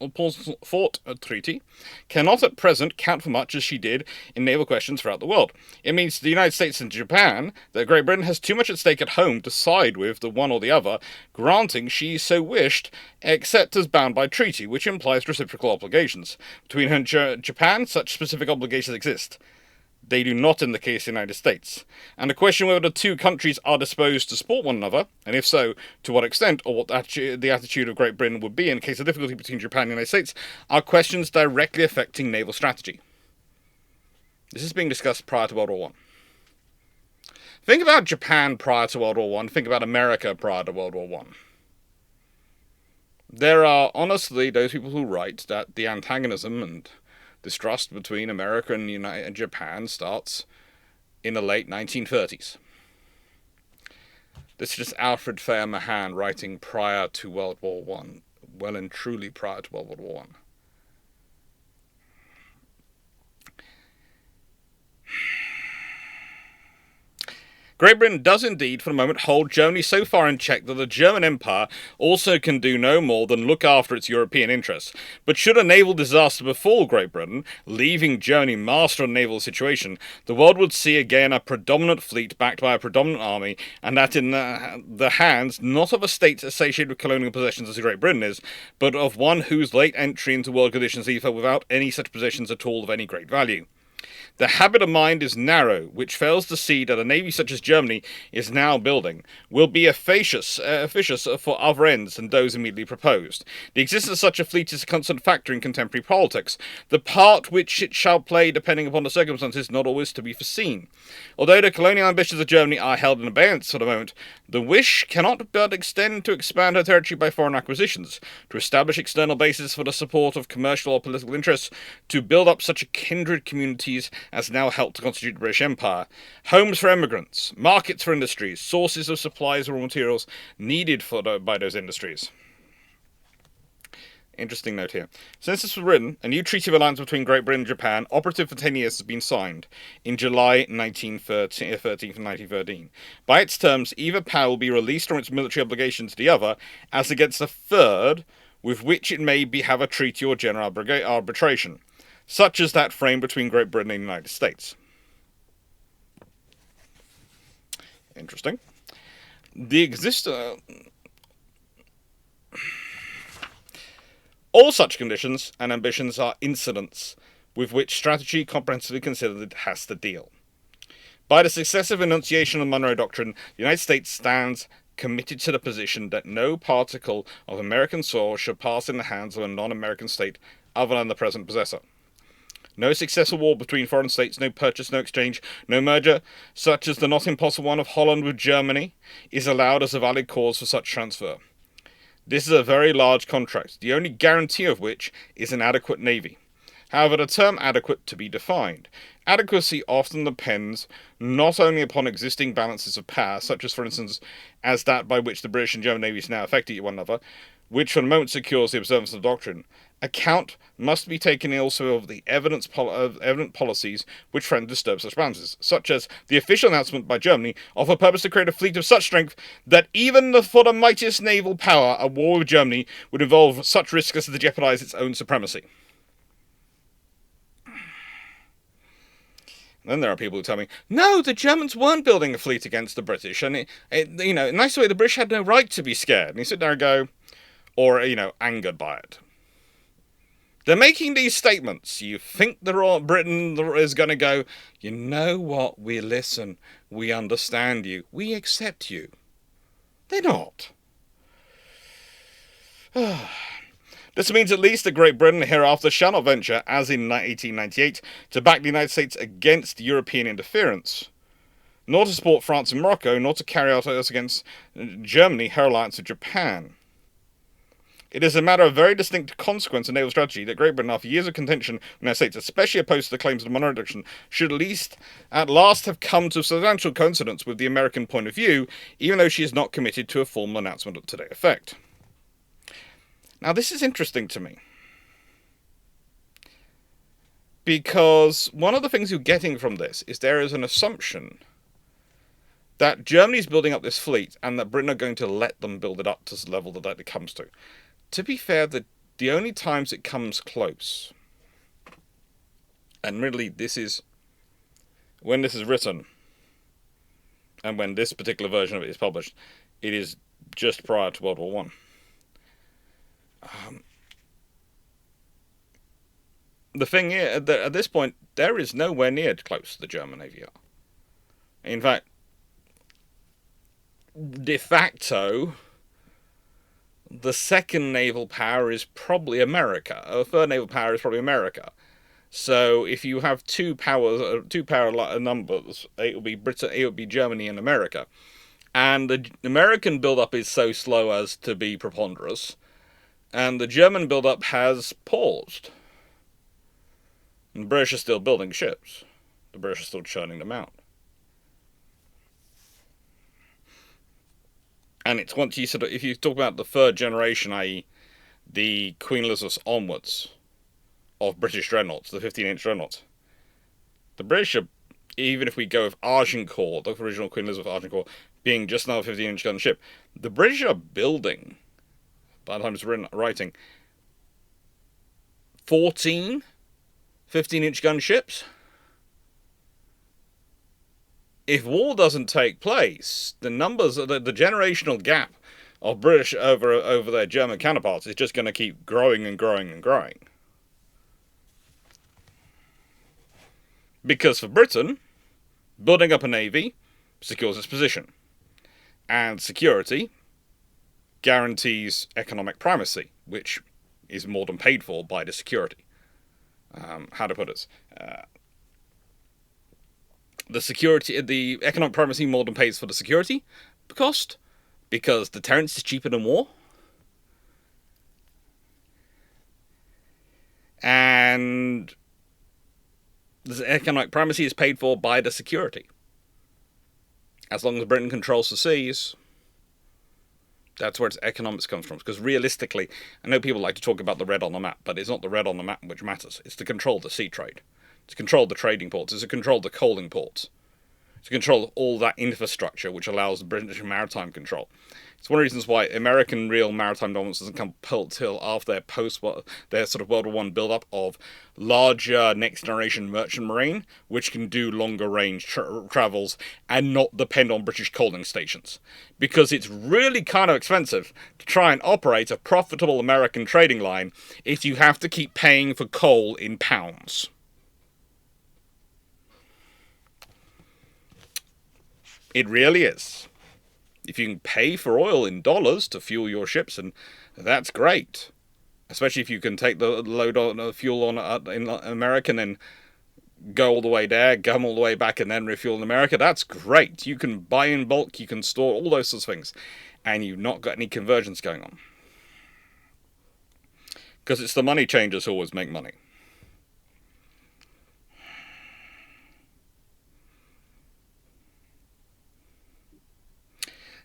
Treaty, cannot at present count for much as she did in naval questions throughout the world. It means to the United States and Japan that Great Britain has too much at stake at home to side with the one or the other, granting she so wished, except as bound by treaty, which implies reciprocal obligations. Between her and Japan, such specific obligations exist. They do not in the case of the United States. And the question whether the two countries are disposed to support one another, and if so, to what extent, or what the attitude of Great Britain would be in case of difficulty between Japan and the United States, are questions directly affecting naval strategy. This is being discussed prior to World War I. Think about Japan prior to World War I, think about America prior to World War I. There are honestly those people who write that the antagonism and distrust between America and Japan starts in the late 1930s. This is just Alfred Thayer Mahan writing prior to World War I, well and truly prior to World War I. Great Britain does indeed, for the moment, hold Germany so far in check that the German Empire also can do no more than look after its European interests. But should a naval disaster befall Great Britain, leaving Germany master of the naval situation, the world would see again a predominant fleet backed by a predominant army, and that in the hands not of a state associated with colonial possessions as Great Britain is, but of one whose late entry into world conditions leave her without any such possessions at all of any great value. The habit of mind is narrow, which fails to see that a navy such as Germany is now building will be officious for other ends than those immediately proposed. The existence of such a fleet is a constant factor in contemporary politics. The part which it shall play, depending upon the circumstances, is not always to be foreseen. Although the colonial ambitions of Germany are held in abeyance for the moment, the wish cannot but extend to expand her territory by foreign acquisitions, to establish external bases for the support of commercial or political interests, to build up such kindred communities as now help to constitute the British Empire, homes for emigrants, markets for industries, sources of supplies of raw materials needed by those industries. Interesting note here. Since this was written, a new treaty of alliance between Great Britain and Japan, operative for 10 years, has been signed in July 1913. By its terms, either power will be released from its military obligation to the other, as against a third with which it may have a treaty or general arbitration, such as that framed between Great Britain and the United States. Interesting. All such conditions and ambitions are incidents with which strategy comprehensively considered has to deal. By the successive enunciation of the Monroe Doctrine, the United States stands committed to the position that no particle of American soil should pass in the hands of a non-American state other than the present possessor. No successful war between foreign states, no purchase, no exchange, no merger, such as the not impossible one of Holland with Germany, is allowed as a valid cause for such transfer. This is a very large contract, the only guarantee of which is an adequate navy. However, the term adequate to be defined. Adequacy often depends not only upon existing balances of power, such as, for instance, as that by which the British and German navies now affect one another, which for the moment secures the observance of the doctrine. Account must be taken also of the evident policies which threaten to disturb such balances, such as the official announcement by Germany of a purpose to create a fleet of such strength that even for the mightiest naval power, a war with Germany would involve such risk as to jeopardize its own supremacy. Then there are people who tell me, no, the Germans weren't building a fleet against the British, and in a nice way, the British had no right to be scared. And you sit there and go, or, angered by it. They're making these statements. You think Britain is going to go, you know what, we listen, we understand you, we accept you. They're not. This means at least that Great Britain hereafter shall not venture, as in 1898, to back the United States against European interference, nor to support France and Morocco, nor to carry out against Germany her alliance with Japan. It is a matter of very distinct consequence in naval strategy that Great Britain, after years of contention with the United States, especially opposed to the claims of minority reduction, should at last have come to substantial coincidence with the American point of view, even though she is not committed to a formal announcement to that effect. Now, this is interesting to me, because one of the things you're getting from this is there is an assumption that Germany's building up this fleet and that Britain are going to let them build it up to the level that it comes to. To be fair, the only times it comes close, and really this is when this is written, and when this particular version of it is published, it is just prior to World War One. The thing is, at this point, there is nowhere near close to the German Navy are. In fact, de facto, the second naval power is probably America. The third naval power is probably America. So if you have two power numbers, it will be Britain, it will be Germany and America. And the American build-up is so slow as to be preponderous, and the German build-up has paused. And the British are still building ships. The British are still churning them out. And it's once if you talk about the third generation, i.e. the Queen Elizabeth onwards of British dreadnoughts, the 15-inch dreadnoughts, the British are, even if we go with Agincourt, the original Queen Elizabeth Agincourt, being just another 15-inch gun ship, the British are building, by the time it's writing, 14 15-inch gun ships. If war doesn't take place, the numbers, the generational gap of British over their German counterparts is just going to keep growing and growing and growing. Because for Britain, building up a navy secures its position, and security guarantees economic primacy, which is more than paid for by the security. How to put it? The economic primacy more than pays for the security cost, because deterrence is cheaper than war. And the economic primacy is paid for by the security. As long as Britain controls the seas, that's where its economics comes from. Because realistically, I know people like to talk about the red on the map, but it's not the red on the map which matters. It's to control the sea trade. It's to control the trading ports. It's to control the coaling ports. It's to control all that infrastructure which allows British maritime control. It's one of the reasons why American real maritime dominance doesn't come till after their sort of World War I build-up of larger next-generation merchant marine, which can do longer range travels and not depend on British coaling stations. Because it's really kind of expensive to try and operate a profitable American trading line if you have to keep paying for coal in pounds. It really is. If you can pay for oil in dollars to fuel your ships, and that's great. Especially if you can take the load on fuel on in America and then go all the way there, come all the way back, and then refuel in America. That's great. You can buy in bulk, you can store all those sorts of things, and you've not got any conversions going on. Because it's the money changers who always make money.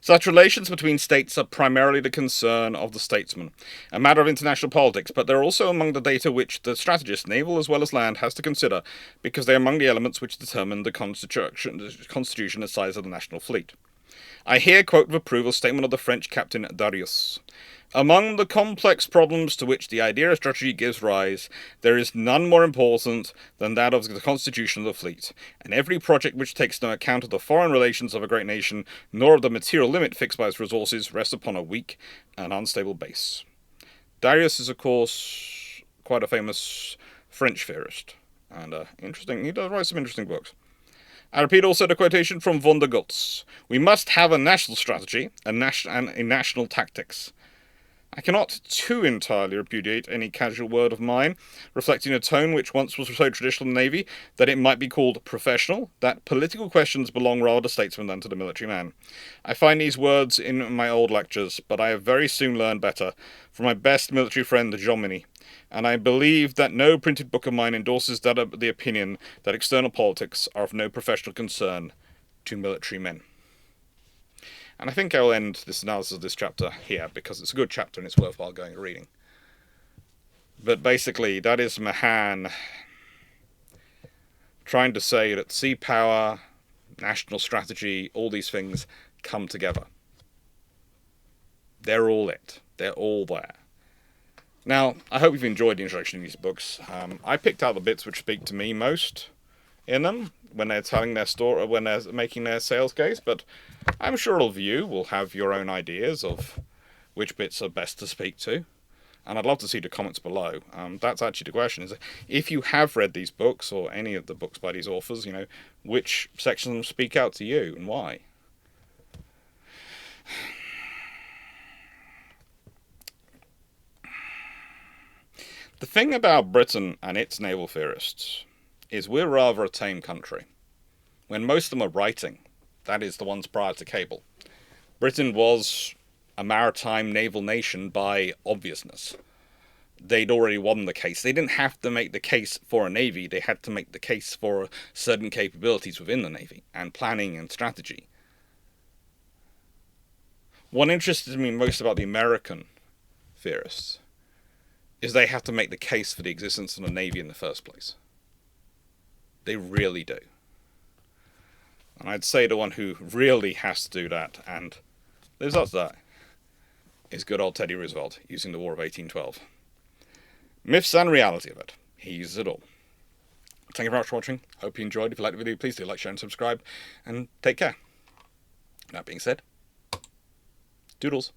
Such relations between states are primarily the concern of the statesman, a matter of international politics, but they're also among the data which the strategist, naval as well as land, has to consider, because they're among the elements which determine the constitution and size of the national fleet. I here quote with approval a statement of the French captain Darius. Among the complex problems to which the idea of strategy gives rise, there is none more important than that of the constitution of the fleet, and every project which takes no account of the foreign relations of a great nation, nor of the material limit fixed by its resources, rests upon a weak and unstable base. Darius is, of course, quite a famous French theorist, and interesting. He does write some interesting books. I repeat also the quotation from von der Goltz. We must have a national strategy and a national tactics. I cannot too entirely repudiate any casual word of mine, reflecting a tone which once was so traditional in the Navy that it might be called professional, that political questions belong rather to statesmen than to the military man. I find these words in my old lectures, but I have very soon learned better from my best military friend Jean Mini, and I believe that no printed book of mine endorses the opinion that external politics are of no professional concern to military men. And I think I'll end this analysis of this chapter here, because it's a good chapter and it's worthwhile going and reading. But basically, that is Mahan trying to say that sea power, national strategy, all these things come together. They're all it. They're all there. Now, I hope you've enjoyed the introduction of these books. I picked out the bits which speak to me most in them when they're telling their story, when they're making their sales case, but I'm sure all of you will have your own ideas of which bits are best to speak to, and I'd love to see the comments below. That's actually the question, is if you have read these books, or any of the books by these authors, which sections of them speak out to you, and why? The thing about Britain and its naval theorists is we're rather a tame country. When most of them are writing, that is the ones prior to cable, Britain was a maritime naval nation by obviousness. They'd already won the case. They didn't have to make the case for a navy, they had to make the case for certain capabilities within the navy, and planning and strategy. What interested me most about the American theorists is they have to make the case for the existence of the navy in the first place. They really do. And I'd say the one who really has to do that, and lives up to that, is good old Teddy Roosevelt, using the War of 1812. Myths and reality of it. He uses it all. Thank you very much for watching. Hope you enjoyed. If you liked the video, please do like, share, and subscribe. And take care. That being said, doodles.